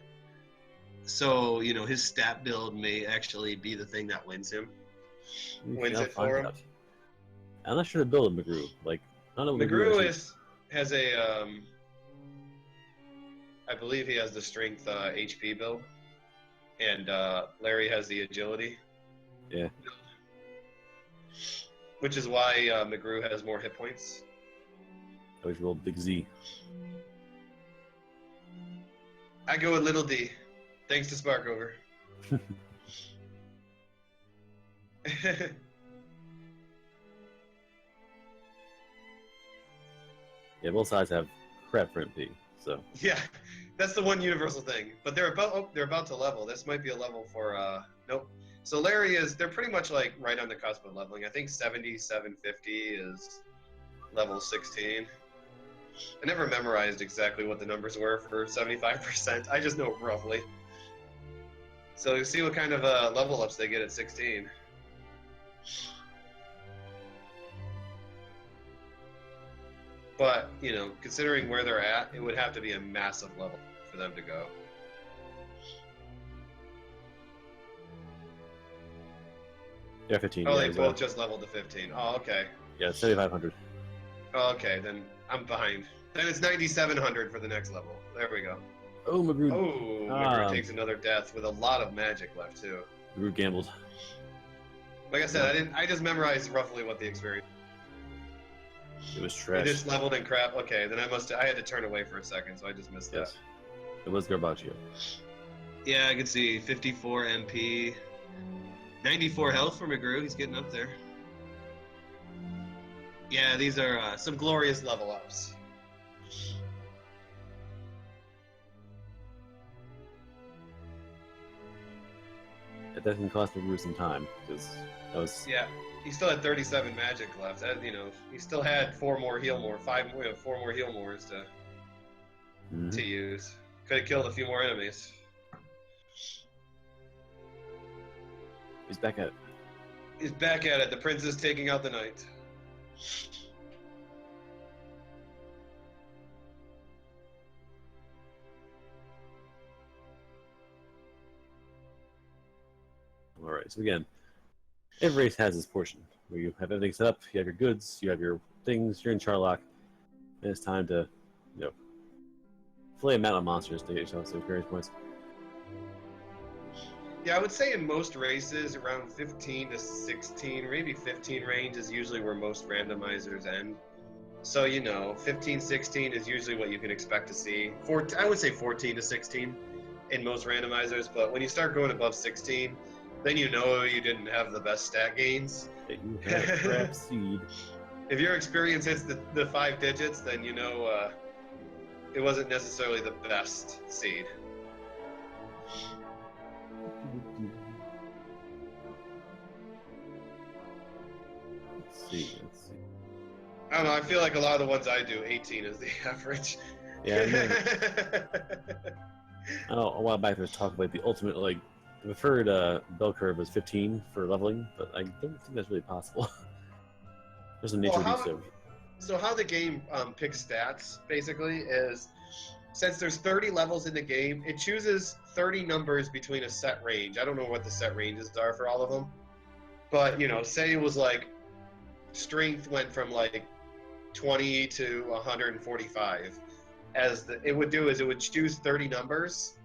So, his stat build may actually be the thing that wins him. Wins it for him. I'm not sure to build a mcgrew. Like, I don't know what mcgrew has a, I believe he has the strength HP build. And Larry has the agility. Yeah. Which is why mcgrew has more hit points. I always rolled Big Z. I go with Little D. Thanks to Sparkover. Yeah, both sides have crap for MP, so. Yeah, that's the one universal thing. But they're about to level. This might be a level for nope. So they're pretty much like right on the cusp of leveling. I think 7750 is level 16. I never memorized exactly what the numbers were for 75%. I just know roughly. So you see what kind of level ups they get at 16. But, considering where they're at, it would have to be a massive level for them to go. Yeah, 15. Oh, they both just leveled to 15. Oh, okay. Yeah, 7,500. Oh, okay, then I'm behind. Then it's 9,700 for the next level. There we go. Oh, mcgrew. Oh, mcgrew takes another death with a lot of magic left, too. mcgrew gambled. Like I said, I just memorized roughly what the experience. It was trash. It just leveled in crap. Okay, then I had to turn away for a second, so I just missed that. It was Garbaggio. Yeah, I can see 54 MP, 94 health for mcgrew. He's getting up there. Yeah, these are some glorious level ups. It doesn't cost mcgrew some time because that was. Yeah, he still had 37 magic left. He still had 4 more heal more, 4 more heal mores to use. Could have killed a few more enemies. He's back at it. He's back at it. The prince is taking out the knight. Alright, so again, every race has this portion where you have everything set up, you have your goods, you have your things, you're in Charlock, and it's time to, flay a mountain of monsters to get yourself some experience points. Yeah, I would say in most races, around 15 to 16, maybe 15 range is usually where most randomizers end. So, 15, 16 is usually what you can expect to see. I would say 14 to 16 in most randomizers, but when you start going above 16, then you didn't have the best stat gains. That you have crap seed. If your experience hits the 5 digits, then it wasn't necessarily the best seed. Let's see. I don't know, I feel like a lot of the ones I do, 18 is the average. Yeah, I know a while back there was talk about the ultimate, the preferred bell curve was 15 for leveling, but I don't think that's really possible. There's a nature beast there. So how the game picks stats, basically, is since there's 30 levels in the game, it chooses 30 numbers between a set range. I don't know what the set ranges are for all of them, but, say it was strength went from 20 to 145. It would do is it would choose 30 numbers,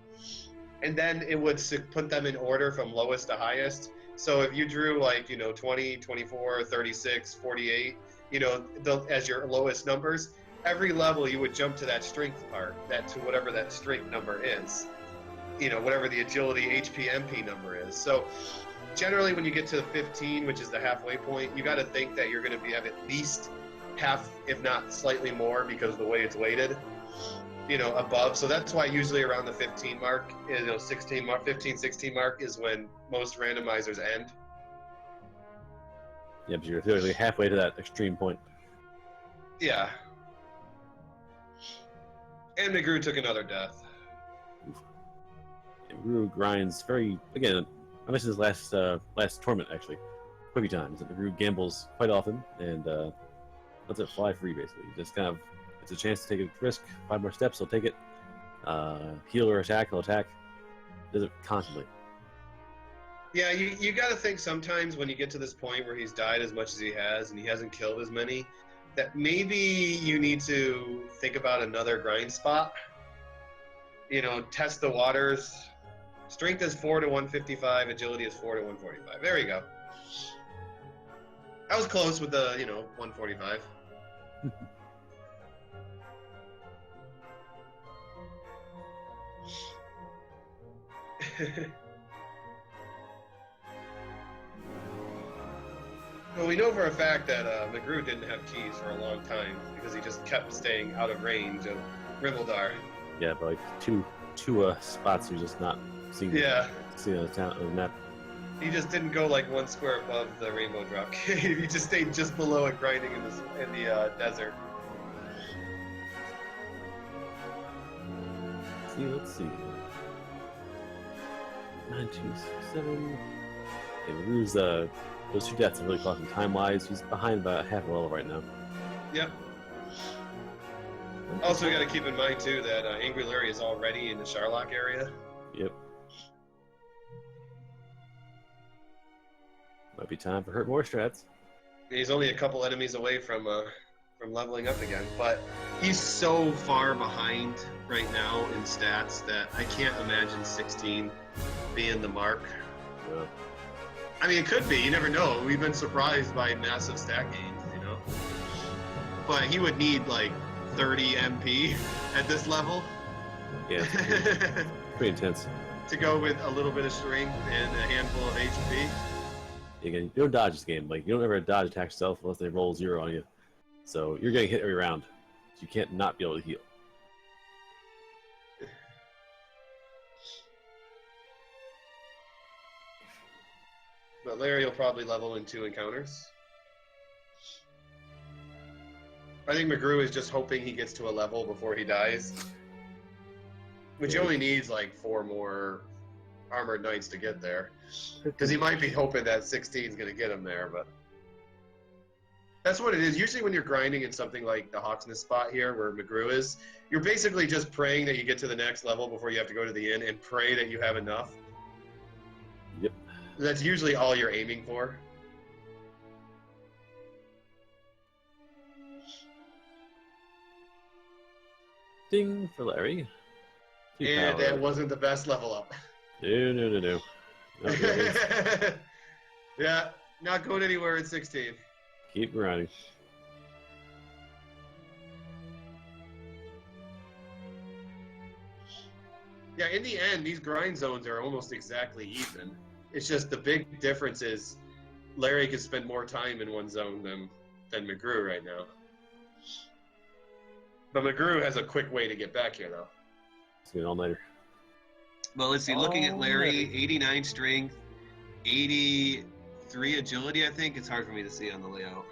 and then it would put them in order from lowest to highest. So if you drew 20, 24, 36, 48, as your lowest numbers, every level you would jump to that strength part, to whatever that strength number is, whatever the agility HP MP number is. So generally when you get to 15, which is the halfway point, you got to think that you're going to have at least half, if not slightly more, because of the way it's weighted, above. So that's why usually around the 15 mark, 16 mark, 15, 16 mark is when most randomizers end. Yeah, but you're theoretically halfway to that extreme point. Yeah. And mcgrew took another death. mcgrew grinds again, I mentioned this last tournament, actually. Quippy times. mcgrew gambles quite often, and lets it fly free, basically. Just kind of, it's a chance to take a risk, 5 more steps, he'll take it. Heal or attack, he'll attack. Does it constantly. Yeah, you got to think sometimes when you get to this point where he's died as much as he has and he hasn't killed as many, that maybe you need to think about another grind spot. Test the waters. Strength is 4 to 155, agility is 4 to 145. There you go. I was close with the, 145. Well, we know for a fact that mcgrew didn't have keys for a long time because he just kept staying out of range of Rimmildar. Yeah, but two spots you're just not seeing. Yeah. Seeing on the map. He just didn't go 1 square above the rainbow drop cave. He just stayed just below it, grinding in the desert. Let's see. 9, 2, 6, 7. Okay, we lose those 2 deaths have really cost him time-wise. He's behind about half a level right now. Yep. Also, we got to keep in mind too that AngryLarry is already in the Charlock area. Yep. Might be time for hurt more strats. He's only a couple enemies away from leveling up again, but he's so far behind right now in stats that I can't imagine 16 being the mark. Yeah. I mean, it could be. You never know. We've been surprised by massive stat gains, But he would need 30 MP at this level. Yeah. Pretty intense. To go with a little bit of strength and a handful of HP. Again, you don't dodge this game. You don't ever dodge attack yourself unless they roll 0 on you. So you're getting hit every round. So you can't not be able to heal. But Larry will probably level in 2 encounters. I think mcgrew is just hoping he gets to a level before he dies. Which he only needs 4 more armored knights to get there. Because he might be hoping that 16 is going to get him there, but... That's what it is. Usually when you're grinding in something like the Hawksness spot here, where mcgrew is, you're basically just praying that you get to the next level before you have to go to the inn, and pray that you have enough. Yep. That's usually all you're aiming for. Ding for Larry. And that wasn't the best level up. No. Yeah, not going anywhere at 16. Keep grinding. Yeah, in the end, these grind zones are almost exactly even. It's just the big difference is Larry could spend more time in one zone than mcgrew right now. But mcgrew has a quick way to get back here, though. It's an all-nighter. Well, let's see. Looking at Larry, 89 strength, 83 agility, I think. It's hard for me to see on the layout.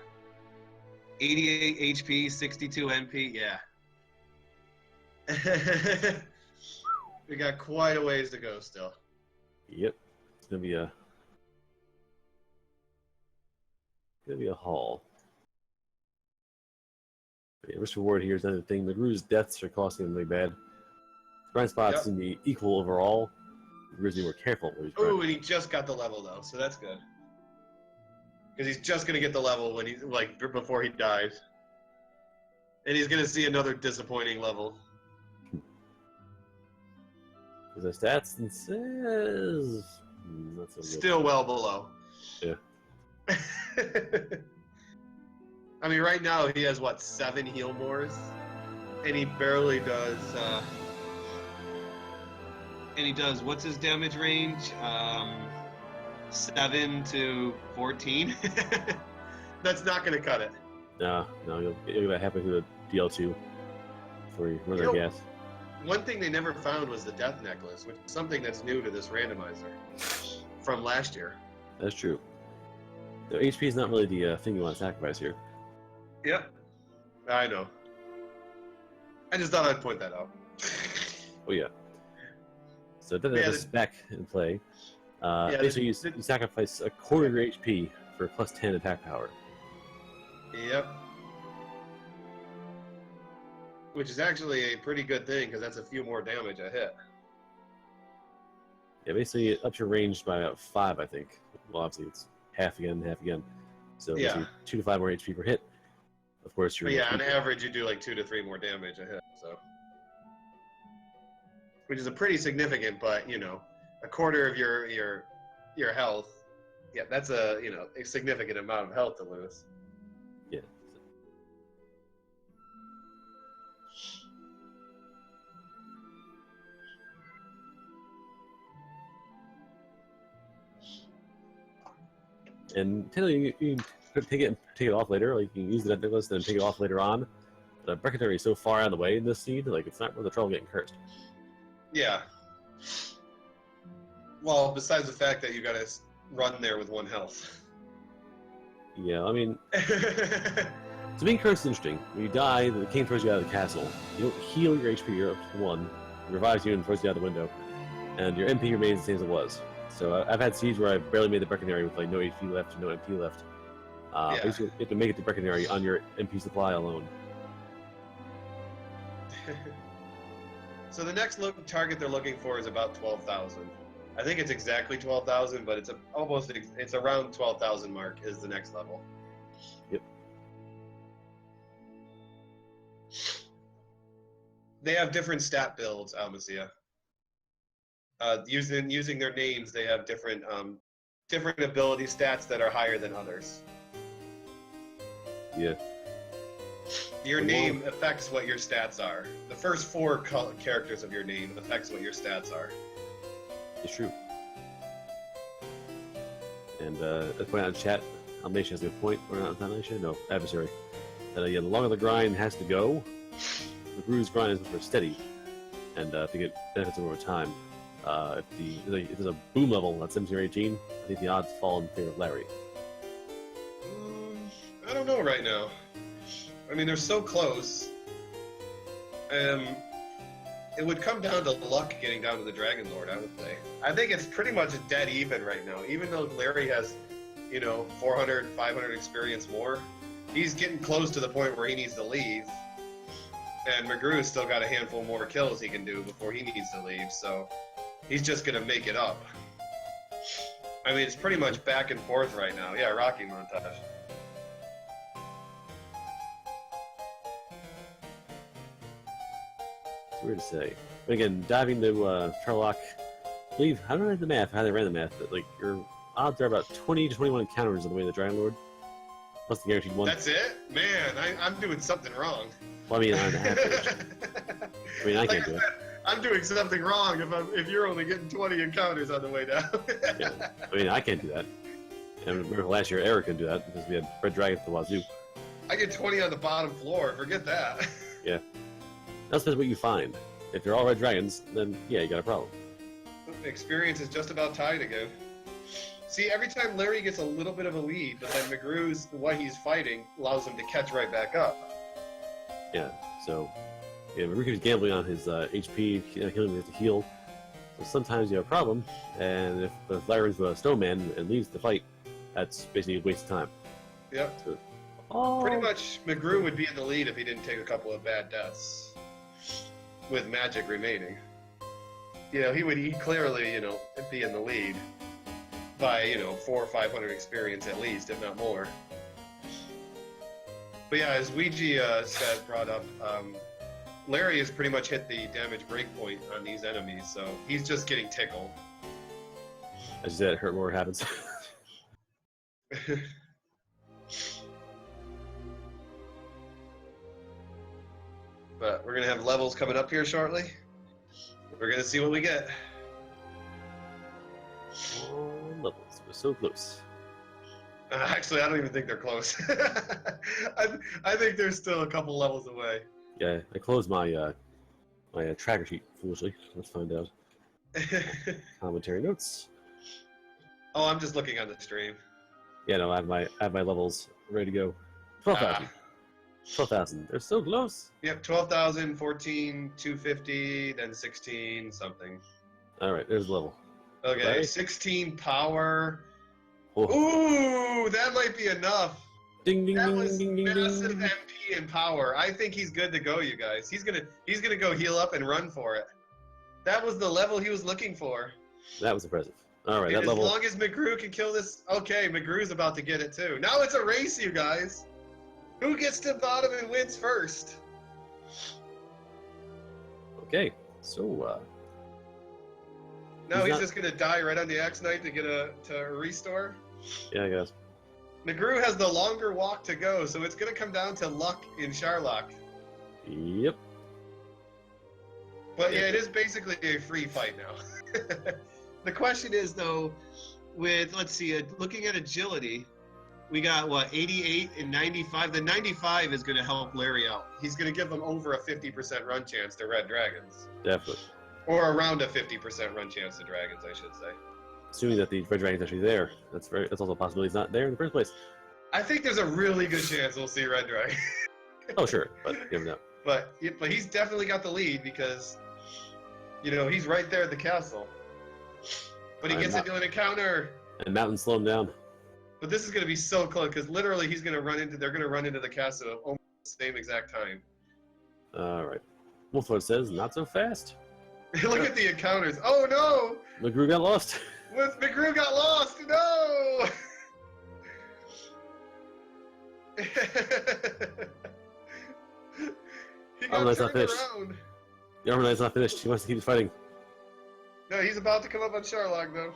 88 HP, 62 MP, yeah. We got quite a ways to go still. Yep. It's gonna be a haul. Yeah, risk reward here is another thing. mcgrew's deaths are costing him really bad. Grind spots seem to be equal overall. mcgrew's be more careful. Ooh, and he just got the level though, so that's good. Because he's just gonna get the level when he's before he dies, and he's gonna see another disappointing level. Because the stats and says not so good. Still well below. Yeah. I mean, right now he has what, 7 heal mores, and he barely does. And he does, what's his damage range? 7 to 14. That's not going to cut it. No, you'll get about halfway through the DL2 before you run out of gas. One thing they never found was the death necklace, which is something that's new to this randomizer from last year. That's true. The HP is not really the thing you want to sacrifice here. Yep, I know. I just thought I'd point that out. Oh yeah. So then there's a spec in play. Basically, you sacrifice a quarter of your HP for plus 10 attack power. Yep. Which is actually a pretty good thing, because that's a few more damage a hit. Yeah, basically it ups your range by about 5, I think. Well, obviously it's half again, half again. So yeah, 2 to 5 more HP per hit. Of course, you're. Yeah, on average you do like 2 to 3 more damage a hit. So, which is a pretty significant, but a quarter of your health. Yeah, that's a significant amount of health to lose. Yeah. And technically, you can take it off later. Like you can use the necklace, then take it off later on. But Breckenary is so far out of the way in this seed, like it's not worth the trouble getting cursed. Yeah. Well, besides the fact that you got to run there with 1 health. Yeah, I mean, so being cursed is interesting. When you die, the king throws you out of the castle. You don't heal your HP, you're up to 1. He revives you and throws you out the window, and your MP remains the same as it was. So I've had siege where I barely made the Breckenary with like no HP left or no MP left. Basically, you have to make it to Breckenary on your MP supply alone. So the next target they're looking for is about 12,000. I think it's exactly 12,000, but it's around 12,000 mark is the next level. Yep. They have different stat builds, Almacia. Using their names, they have different ability stats that are higher than others. Yeah. Your name affects what your stats are. The first 4 characters of your name affects what your stats are. It's true. And let's point out in chat, Almacia has a good point. Or not Almacia? No, Adversary. That the longer the grind has to go, the mcgrew's grind is much more steady. And to get benefits over time. If there's a boom level at 17 or 18, I think the odds fall in favor of Larry. I don't know right now. I mean, they're so close. It would come down to luck getting down to the Dragon Lord, I would say. I think it's pretty much dead even right now. Even though Larry has, 400, 500 experience more, he's getting close to the point where he needs to leave. And mcgrew's still got a handful more kills he can do before he needs to leave, so he's just going to make it up. I mean, it's pretty much back and forth right now. Yeah, Rocky montage. It's weird to say. But again, diving to Sherlock, I believe, I don't know the math, how they ran the math, but like your odds are about 20 to 21 encounters on the way to the Dragon Lord. Plus the guaranteed one. That's it? Man, I'm doing something wrong. Well, I mean, on average. I mean, I can't do it. I'm doing something wrong if you're only getting 20 encounters on the way down. Yeah. I mean, I can't do that. And remember last year, Eric couldn't do that because we had red dragons to wazoo. I get 20 on the bottom floor. Forget that. Yeah. That's just what you find. If they're all red dragons, then yeah, you got a problem. Experience is just about tied again. See, every time Larry gets a little bit of a lead, but then McGrew's, what he's fighting, allows him to catch right back up. Yeah, so yeah, McGrew keeps gambling on his HP, healing with the heal. So sometimes you have a problem, and if Larry runs with a snowman and leaves the fight, that's basically a waste of time. Yep. So, pretty much McGrew would be in the lead if he didn't take a couple of bad deaths with magic remaining. You know, he'd clearly, you know, be in the lead by, you know, 400 or 500 experience at least, if not more. But yeah, as Ouija brought up, Larry has pretty much hit the damage breakpoint on these enemies, so he's just getting tickled. As you said, hurt more happens. But we're going to have levels coming up here shortly. We're going to see what we get. Levels. We're so close. Actually, I don't even think they're close. I think they're still a couple levels away. Yeah, I closed my my tracker sheet foolishly. Let's find out. Commentary notes. Oh, I'm just looking on the stream. Yeah, no, I have my levels ready to go. 12,000. 12,000. They're so close. Yep, 12,000, 14, 250, then 16 something. All right, there's the level. Okay, Right. 16 power. Oh. Ooh, that might be enough. Ding ding That ding was ding ding massive ding. MP and power. I think he's good to go, you guys. He's gonna go heal up and run for it. That was the level he was looking for. That was impressive. All right, And that as level. long as McGrew can kill this, okay, McGrew's about to get it too. Now it's a race, you guys. Who gets to the bottom and wins first? Okay, so No, he's not- just gonna die right on the Axe Knight to get a restore. yeah, I guess. McGrew has the longer walk to go, so it's gonna come down to luck in Sherlock. Yep. But yeah, it is basically a free fight now. The question is though, with let's see, looking at agility, we got what 88 and 95. The 95 is going to help Larry out. He's going to give him over a 50% run chance to Red Dragons, Definitely. or around a 50% run chance to Dragons, I should say. Assuming that the red dragon's actually there, that's also a possibility. It's not there in the first place. I think there's a really good chance we'll see Red Dragon. Oh sure, but you never know. But he's definitely got the lead because, you know, he's right there at the castle. But he gets into an encounter. And mountains slow him down. But this is going to be so close because literally they're going to run into the castle at almost the same exact time. All right. Wolfwood says, not so fast. Look at the encounters. Oh no! McGrew got lost. McGrew got lost. No! He got Armor Knight's not turned finished. around. The Armor Knight's not finished. He wants to keep fighting. No, he's about to come up on Sherlock though.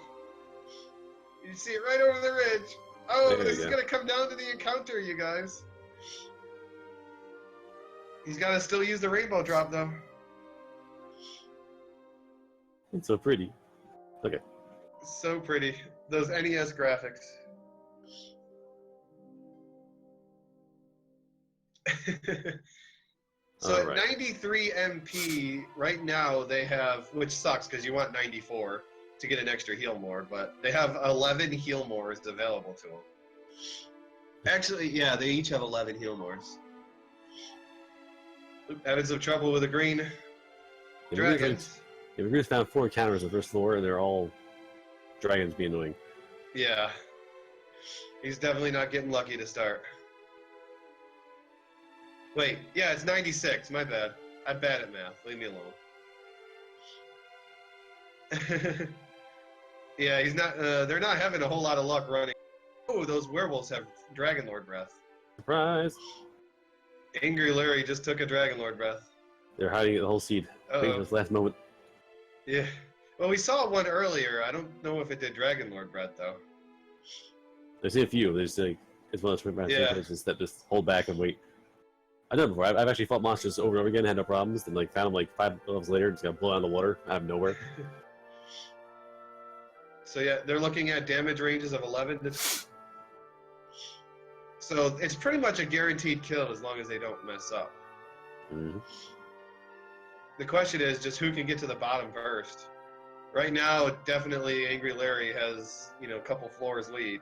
You see it right over the ridge. Oh, There this you is go. gonna come down to the encounter, you guys. He's gotta still use the rainbow drop though. It's so pretty. Okay. So pretty. Those NES graphics. So All at right. 93 MP, right now they have, which sucks because you want 94 to get an extra heal more, but they have 11 heal mores available to them. Actually, yeah, they each have 11 heal mores. Having some trouble with the green dragons. Yeah, McGrew's found 4 encounters on the first floor, and they're all dragons being annoying. Yeah. He's definitely not getting lucky to start. Wait, yeah, it's 96. My bad. I'm bad at math. Leave me alone. Yeah, he's not. They're not having a whole lot of luck running. Oh, those werewolves have Dragon Lord breath. Surprise! AngryLarry just took a Dragon Lord breath. They're hiding the whole seed. Waiting for this last moment. Yeah. Well, we saw one earlier. I don't know if it did Dragon Lord breath though. There's a few. There's like it's one of those situations that just hold back and wait. I've done it before. I've actually fought monsters over and over again, had no problems, then like found them like 5 levels later, just got blown out of the water out of nowhere. So yeah, they're looking at damage ranges of 11 to. So it's pretty much a guaranteed kill as long as they don't mess up. Mm-hmm. The question is just who can get to the bottom first. Right now, definitely AngryLarry has a couple floors lead.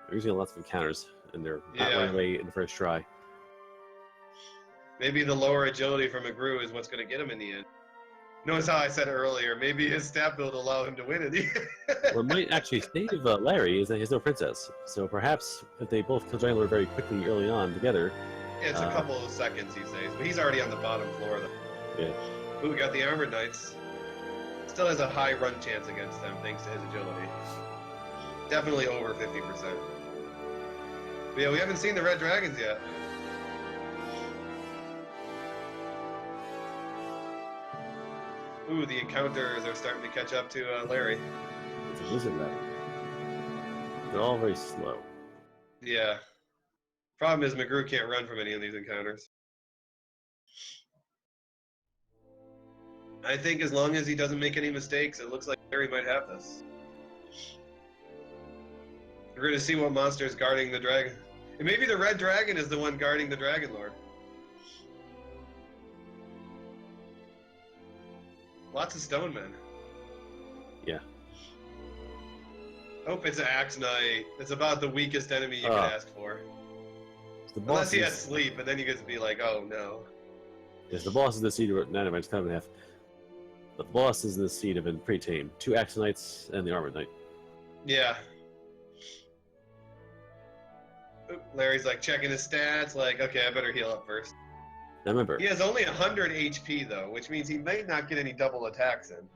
They're using lots of encounters, and they're not running away in the first try. Maybe the lower agility from mcgrew is what's going to get him in the end. Notice how I said earlier, maybe his stat build will allow him to win in the end. What might actually save Larry is that he has no princess. So perhaps if they both kill Dragon Lord very quickly early on together. Yeah, it's a couple of seconds, he says. But he's already on the bottom floor, though. Yeah. Ooh, we got the Armored Knights. Still has a high run chance against them, thanks to his agility. Definitely over 50%. But yeah, we haven't seen the Red Dragons yet. Ooh, the encounters are starting to catch up to Larry. It's a wizard battle. They're all very slow. Yeah. Problem is mcgrew can't run from any of these encounters. I think as long as he doesn't make any mistakes, it looks like Larry might have this. We're going to see what monster is guarding the dragon. And maybe the Red Dragon is the one guarding the Dragon Lord. Lots of stone men. Yeah. Hope it's an Axe Knight. It's about the weakest enemy you could ask for. Unless he has sleep, and then you get to be like, oh no. Yes, the boss is the seed of 9 of cut in half. The boss is in the seed have been pretty tame. 2 Axe Knights and the Armored Knight. Yeah. Larry's like checking his stats, like, okay, I better heal up first. Now remember, he has only 100 HP though, which means he may not get any double attacks in.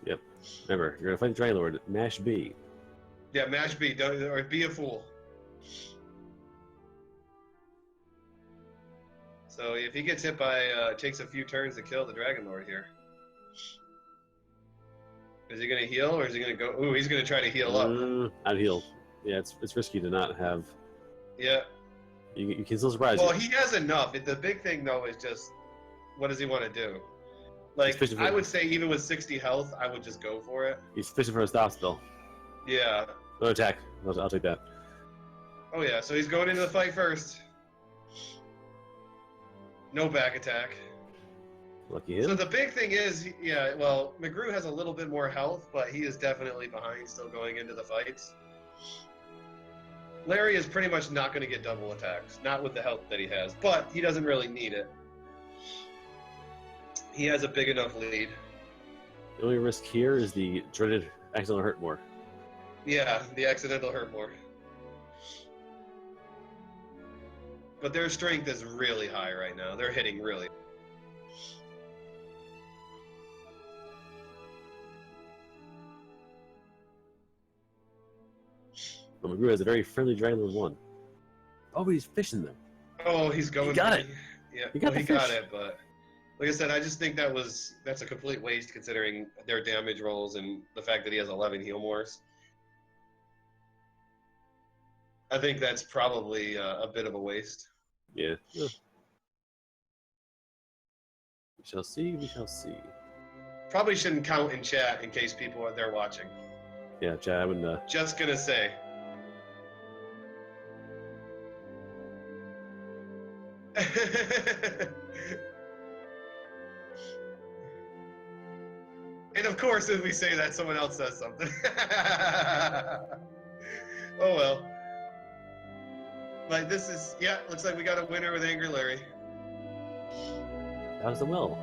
Yep. Remember, you're gonna fight the Dragon Lord. Mash B. Yeah, mash B. Don't or be a fool. So if he gets hit by, it takes a few turns to kill the Dragon Lord here. Is he gonna heal or is he gonna go? Ooh, he's gonna try to heal up. I'd heal. Yeah, it's risky to not have. Yeah. You can still surprise Well, you. he has enough. The big thing, though, is just what does he want to do? Like, I would say even with 60 health, I would just go for it. He's fishing for a stop still. Yeah. No attack. I'll take that. Oh, yeah. So he's going into the fight first. No back attack. Lucky him. So the big thing is, yeah, well, mcgrew has a little bit more health, but he is definitely behind still going into the fights. Larry is pretty much not going to get double attacks, not with the health that he has, but he doesn't really need it. He has a big enough lead. The only risk here is the dreaded accidental hurt more. Yeah, the accidental hurt more. But their strength is really high right now. They're hitting really. But mcgrew has a very friendly Dragon Lord 1. Oh, he's fishing them. Oh, he's going. He got it. Yeah, he got it, but like I said, I just think that's a complete waste considering their damage rolls and the fact that he has 11 heal mores. I think that's probably a bit of a waste. Yeah. We shall see. We shall see. Probably shouldn't count in chat in case people are there watching. Yeah, chat. I wouldn't. Just gonna say. And of course, if we say that, someone else says something. Oh well. But this is, yeah, looks like we got a winner with AngryLarry. How's the will?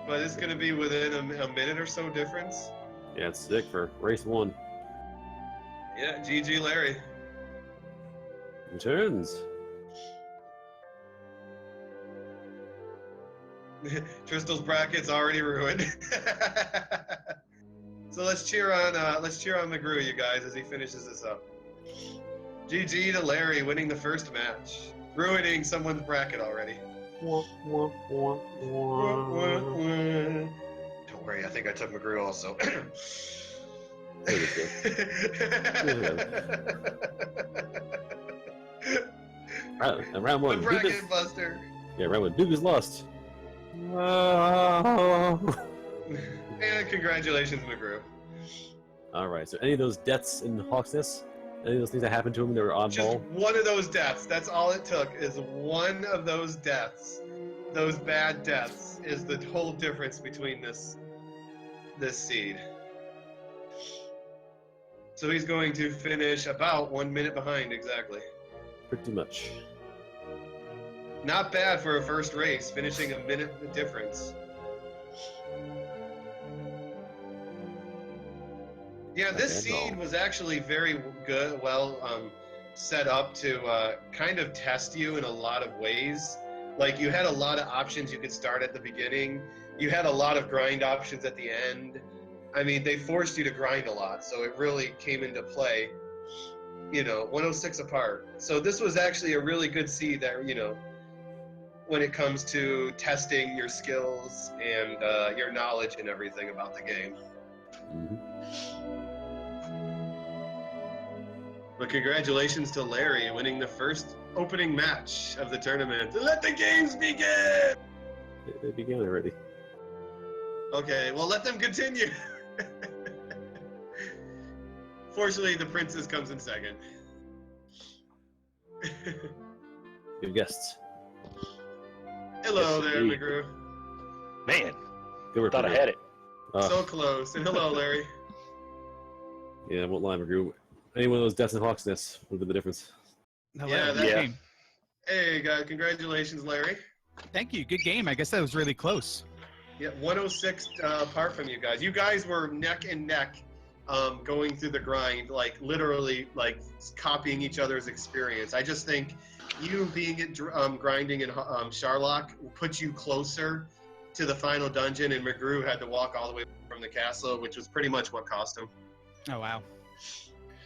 But it's going to be within a minute or so difference. Yeah, it's sick for race 1. Yeah, GG Larry. Returns. Tristle's bracket's already ruined. So let's cheer on mcgrew, you guys, as he finishes this up. GG to Larry winning the first match, ruining someone's bracket already. Don't worry, I think I took mcgrew also. Round one. The bracket buster. Yeah, round one. Duke is lost. And congratulations, mcgrew. All right. So, any of those deaths in Hawksness? Any of those things that happened to him that were oddball? Just one of those deaths. That's all it took. Is one of those deaths. Those bad deaths is the whole difference between this seed. So he's going to finish about 1 minute behind, exactly. Pretty much. Not bad for a first race, finishing a minute difference. Yeah, this seed was actually very good, well set up to kind of test you in a lot of ways. Like, you had a lot of options you could start at the beginning. You had a lot of grind options at the end. I mean, they forced you to grind a lot, so it really came into play. 106 apart. So this was actually a really good seed that, when it comes to testing your skills and your knowledge and everything about the game. Mm-hmm. But congratulations to Larry winning the first opening match of the tournament. Let the games begin! They began already. Okay, well, let them continue. Fortunately, the princess comes in second. Good guests. Hello Yes, there, indeed. mcgrew. Man, Good work, thought I McGrew. had it. So close. And hello, Larry. Yeah, I won't lie, McGrew. Any one of those deaths in Hawksness would have been the difference. Hello. Yeah, Good that- game. Hey, guys, congratulations, Larry. Thank you. Good game. I guess that was really close. Yeah, 106 apart from you guys. You guys were neck and neck going through the grind, like literally like copying each other's experience. I just think you being at grinding in Sharlock put you closer to the final dungeon, and mcgrew had to walk all the way from the castle, which was pretty much what cost him. Oh, wow.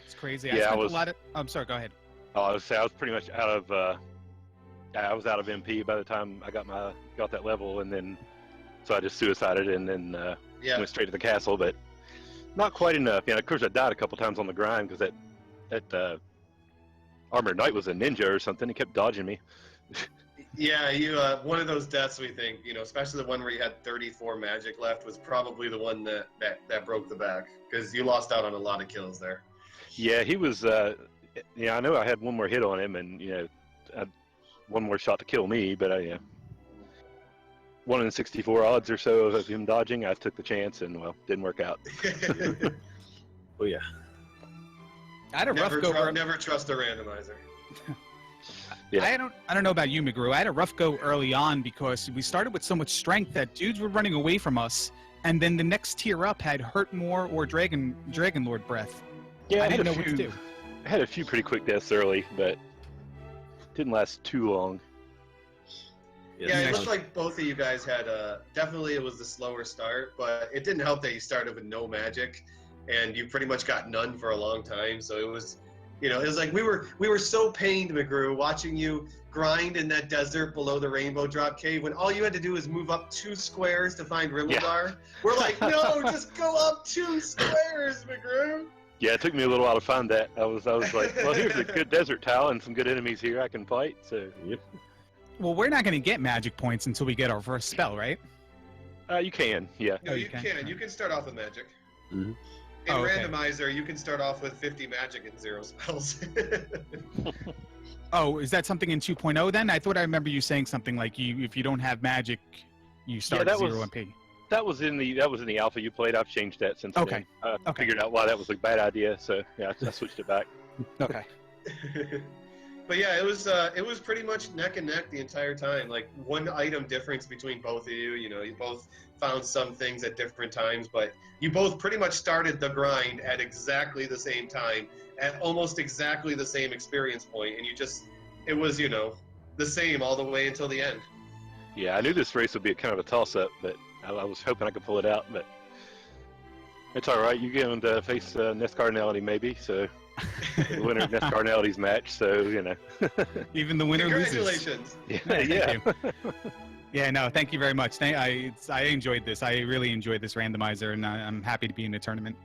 It's crazy. Yeah, I spent was- a lot of... I'm sorry, go ahead. Oh, I was pretty much out of. I was out of MP by the time I got that level, and then so I just suicided and then Yeah. went straight to the castle, but not quite enough. Of course, I died a couple times on the grind because that Armored Knight was a ninja or something. He kept dodging me. Yeah, you one of those deaths we think, especially the one where you had 34 magic left was probably the one that broke the back, because you lost out on a lot of kills there. Yeah, he was. I know I had one more hit on him, and one more shot to kill me, but 1 in 64 odds or so of him dodging. I took the chance, and didn't work out. Oh, yeah. I had a rough go. Never trust a randomizer. Yeah. I don't know about you, mcgrew. I had a rough go early on because we started with so much strength that dudes were running away from us, and then the next tier up had Hurt More or Dragon Lord Breath. Yeah, I didn't know what to do. I had a few pretty quick deaths early, but didn't last too long. Yeah, it looked like both of you guys had definitely it was the slower start, but it didn't help that you started with no magic, and you pretty much got none for a long time. So it was, it was like we were so pained, mcgrew, watching you grind in that desert below the Rainbow Drop Cave when all you had to do was move up 2 squares to find Rimildar. Yeah. We're like, no, just go up 2 squares, mcgrew. Yeah, it took me a little while to find that. I was like, well, here's a good desert tile and some good enemies here I can fight. So, Yep. Well, we're not going to get magic points until we get our first spell, right? you can, yeah. No, Oh, you you can. can. You can start off with magic. Mhm. In okay. Randomizer, you can start off with 50 magic and 0 spells. Oh, is that something in 2.0 then? I thought I remember you saying something like if you don't have magic, you start that at 0 was- MP. That was in the alpha you played. I've changed that since Okay. then. I Okay. figured out why that was a bad idea, so yeah, I switched it back. Okay. But yeah, it was pretty much neck and neck the entire time. Like 1 item difference between both of you. You both found some things at different times, but you both pretty much started the grind at exactly the same time, at almost exactly the same experience point, and it was the same all the way until the end. Yeah, I knew this race would be kind of a toss-up, but I was hoping I could pull it out. But It's all right. You going to face Nest Cardinality maybe, so the winner of Nest Cardinality's match. So you know. Even the winner loses. Congratulations. Yeah. Thank Yeah. you. Yeah, no, thank you very much. I enjoyed this. I really enjoyed this randomizer, and I'm happy to be in the tournament.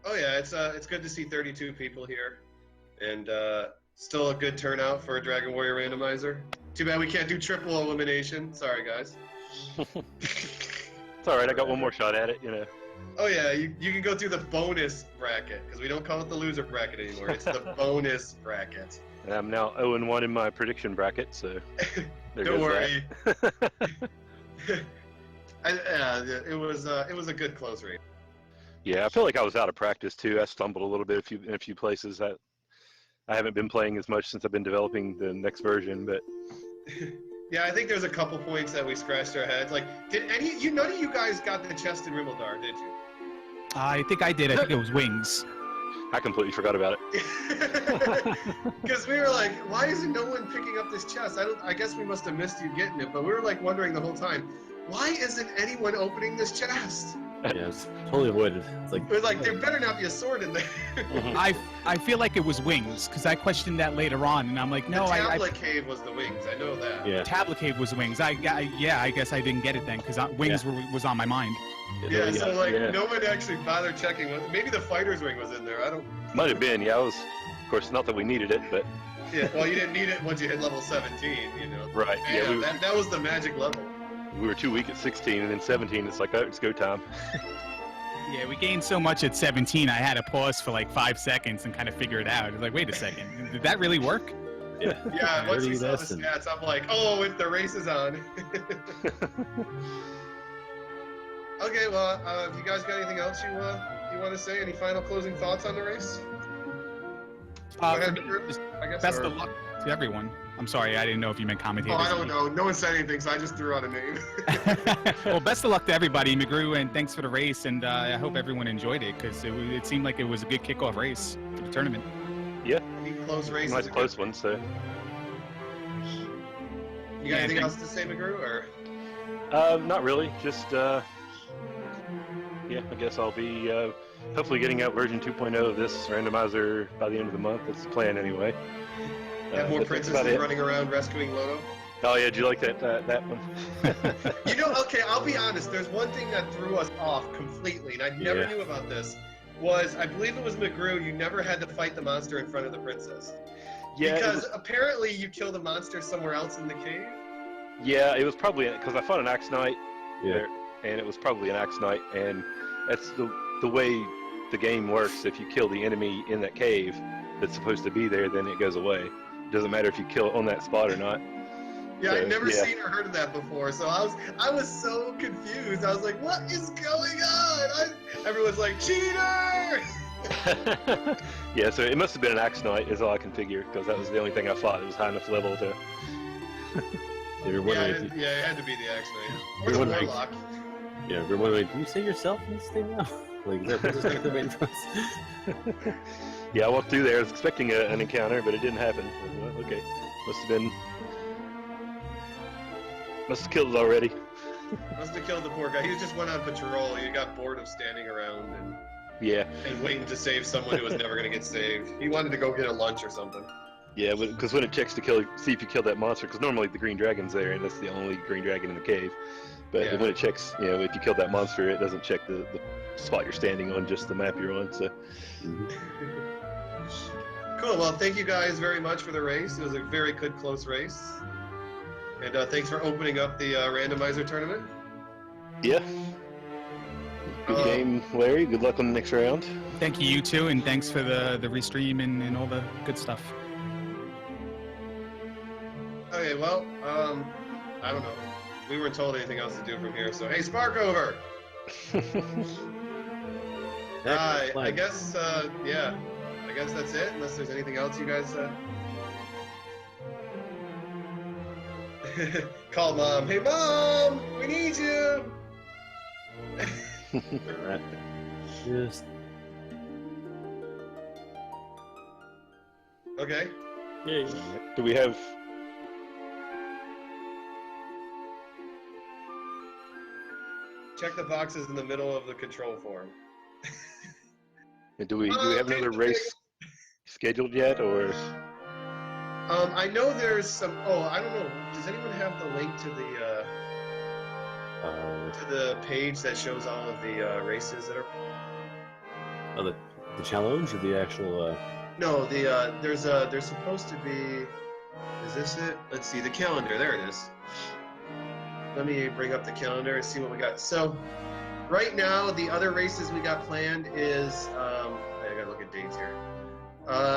Oh yeah, it's good to see 32 people here, and still a good turnout for a Dragon Warrior randomizer. Too bad we can't do triple elimination. Sorry guys. It's all right. I got one more shot at it. You know. Oh yeah, you can go through the bonus bracket because we don't call it the loser bracket anymore. It's the bonus bracket. And I'm now 0-1 in my prediction bracket, so there Don't goes worry. that. It was a good close race. Yeah, I feel like I was out of practice too. I stumbled a little bit in a few places. I haven't been playing as much since I've been developing the next version, but Yeah, I think there's a couple points that we scratched our heads. Like, none of you guys got the chest in Rimmildar, did you? I think I did. I think it was wings. I completely forgot about it. Because we were like, why isn't no one picking up this chest? I guess we must have missed you getting it, but we were like wondering the whole time, why isn't anyone opening this chest? Yeah, it's totally avoided. It's like It was like, there better not be a sword in there. I feel like it was wings because I questioned that later on, and I'm like, no, the tablet cave was the wings. I know that. yeah. Tablet cave was wings. I guess I didn't get it then because wings was on my mind. Yeah, so like Yeah. no one actually bothered checking. Maybe the fighter's wing was in there. I don't. Might have been. Yeah, I was. Of course, not that we needed it, but Yeah, well, you didn't need it once you hit level 17. You know. right. Damn, Yeah, that was the magic level. we were too weak at 16, and then 17. It's like, oh, it's go time. Yeah, we gained so much at 17. I had to pause for like 5 seconds and kind of figure it out. I was like, wait a second, did that really work? Yeah. Yeah, once you Dirty saw the this and- stats, I'm like, oh, the race is on. Okay, well, if you guys got anything else you want to say? Any final closing thoughts on the race? Go ahead, Drew, I guess. Best or- of luck to everyone. I'm sorry, I didn't know if you meant commentators. Oh, I don't know. No one said anything, so I just threw out a name. Well, best of luck to everybody, mcgrew, and thanks for the race. And I hope everyone enjoyed it because it seemed like it was a good kickoff race to the tournament. Yeah, Any close races? nice close one. So, You got anything else to say, McGrew? Or not really. Just yeah, I guess I'll be hopefully getting out version 2.0 of this randomizer by the end of the month. That's the plan anyway. have more but that's about princesses it. running around rescuing Loto? Oh yeah, did you like that one? You know, okay, I'll be honest. There's one thing that threw us off completely, and I never Yeah. knew about this. Was I believe it was McGrew? You never had to fight the monster in front of the princess. Yeah, Because apparently you kill the monster somewhere else in the cave. it was probably because I fought an Axe Knight Yeah. there, and it was probably an Axe Knight, and that's the way the game works. If you kill the enemy in that cave that's supposed to be there, then it goes away. It doesn't matter if you kill it on that spot or not. Yeah, So, I'd never yeah. seen or heard of that before, so I was so confused. I was like, "What is going on?" Everyone's like, "Cheater!" Yeah, so it must have been an Axe Knight, is all I can figure, because that was the only thing I fought. It was high enough level to. You're Yeah, wondering if you, it had to be the Axe Knight or You're the wondering- Warlock. yeah, we're wondering, do you say yourself in this thing now? Like, is that princess character waiting for us? Yeah, I walked through there. I was expecting an encounter, but it didn't happen. Well, okay, must have killed it already. Must have killed the poor guy. He just went on patrol. He got bored of standing around Yeah, and waiting to save someone who was never going to get saved. He wanted to go get a lunch or something. yeah, because when it checks to see if you killed that monster, because normally the green dragon's there, and that's the only green dragon in the cave. But Yeah. when it checks, if you killed that monster, it doesn't check the spot you're standing on, just the map you're on. So Cool. Well, thank you guys very much for the race. It was a very good, close race. And thanks for opening up the randomizer tournament. yeah, good game, Larry. Good luck on the next round. Thank you, you too, and thanks for the restream and all the good stuff. Okay, well, I don't know. We weren't told anything else to do from here, so hey, Spark over! I guess, yeah. I guess that's it, unless there's anything else you guys, Call Mom. Hey, Mom! We need you! Alright. Just Okay. yeah. Do we have? Check the boxes in the middle of the control form. And do we have another race scheduled yet, or? I know there's some. Oh, I don't know. Does anyone have the link to the page that shows all of the races that are? Oh, the challenge or the actual? No, there's supposed to be. Is this it? Let's see the calendar. There it is. Let me bring up the calendar and see what we got. So, right now the other races we got planned is I gotta look at dates here.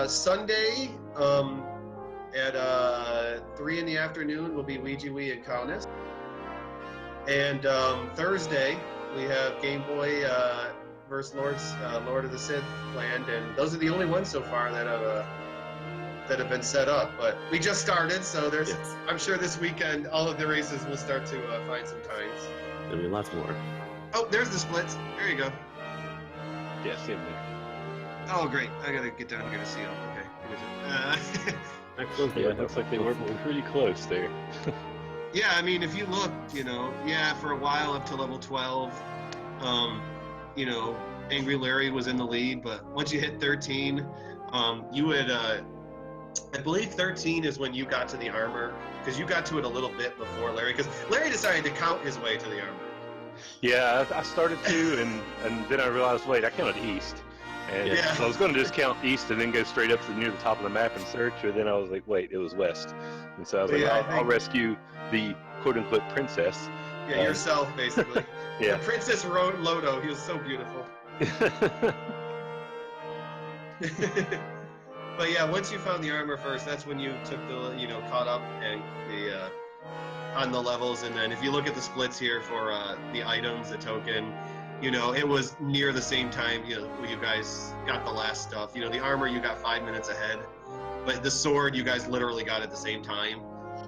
Sunday at 3 in the afternoon will be Ouija Wii and Kaunas. And Thursday we have Game Boy versus Lord of the Sith planned, and those are the only ones so far that have been set up. But we just started, so there's. Yes. I'm sure this weekend all of the races will start to find some times. There'll be lots more. Oh, there's the splits. There you go. Yeah, same there. Oh, great. I gotta get down here to see them. Okay. Yeah, it looks like they were pretty close there. Yeah, I mean, if you look, for a while up to level 12, AngryLarry was in the lead, but once you hit 13, you would, I believe 13 is when you got to the armor, because you got to it a little bit before Larry, because Larry decided to count his way to the armor. Yeah, I started to, and then I realized, wait, I counted east. And Yeah. so I was going to just count east and then go straight up to near the top of the map and search, but then I was like, wait, it was west. And so I was like, Yeah, I'll rescue the quote-unquote princess. Yeah, yourself, basically. Yeah. The Princess Lodo, he was so beautiful. But yeah, once you found the armor first, that's when you took the, caught up and on the levels. And then if you look at the splits here for the items, the token, it was near the same time, when you guys got the last stuff. The armor, you got 5 minutes ahead, but the sword, you guys literally got at the same time.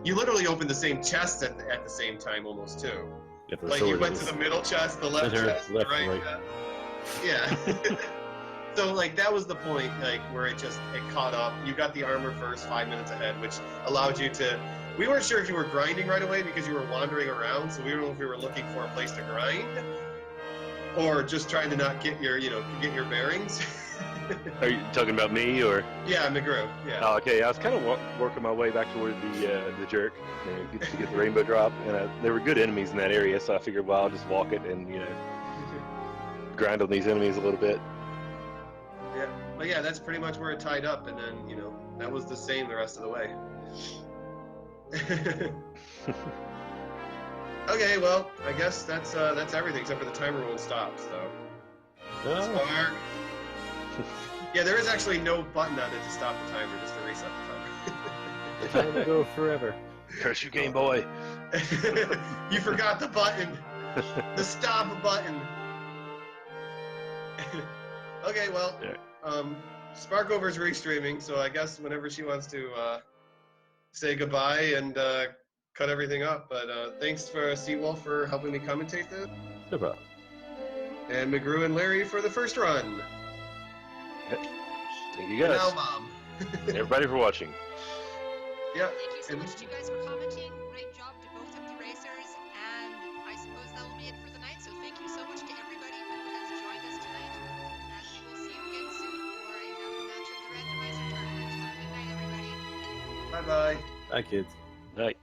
You literally opened the same chest at the same time almost too. Yeah, for the Like sword, you it went was to the middle chest, the left center, chest, left, right? right. Yeah. So like that was the point, like where it caught up. You got the armor first, 5 minutes ahead, which allowed you to. We weren't sure if you were grinding right away because you were wandering around, so we don't know if we were looking for a place to grind, or just trying to not get your get your bearings. Are you talking about me, or? Yeah, mcgrew. Yeah. Oh, okay. I was kind of working my way back toward the jerk to get the rainbow drop, and there were good enemies in that area, so I figured, well, I'll just walk it and grind on these enemies a little bit. Yeah, but yeah, that's pretty much where it tied up, and then that was the same the rest of the way. Okay, well, I guess that's everything except for the timer won't stop. So. Oh. Yeah, there is actually no button on it to stop the timer, just to reset the timer. The time will go forever. Curse you, Game Boy. You forgot the button. The stop button. Okay, well, Sparkover's restreaming, so I guess whenever she wants to say goodbye and cut everything up. But thanks for Seawolf for helping me commentate this. No problem. And mcgrew and Larry for the first run. Thank you guys. And now, Mom. Everybody for watching. Yeah. Thank you so much to you guys for commenting. Great job to both of the racers. And I suppose that will be it for the night. So thank you so much to everybody who has joined us tonight. And we will see you again soon for another match of the Randomizer tournament. Good night, everybody. Bye-bye. Bye, kids. Night.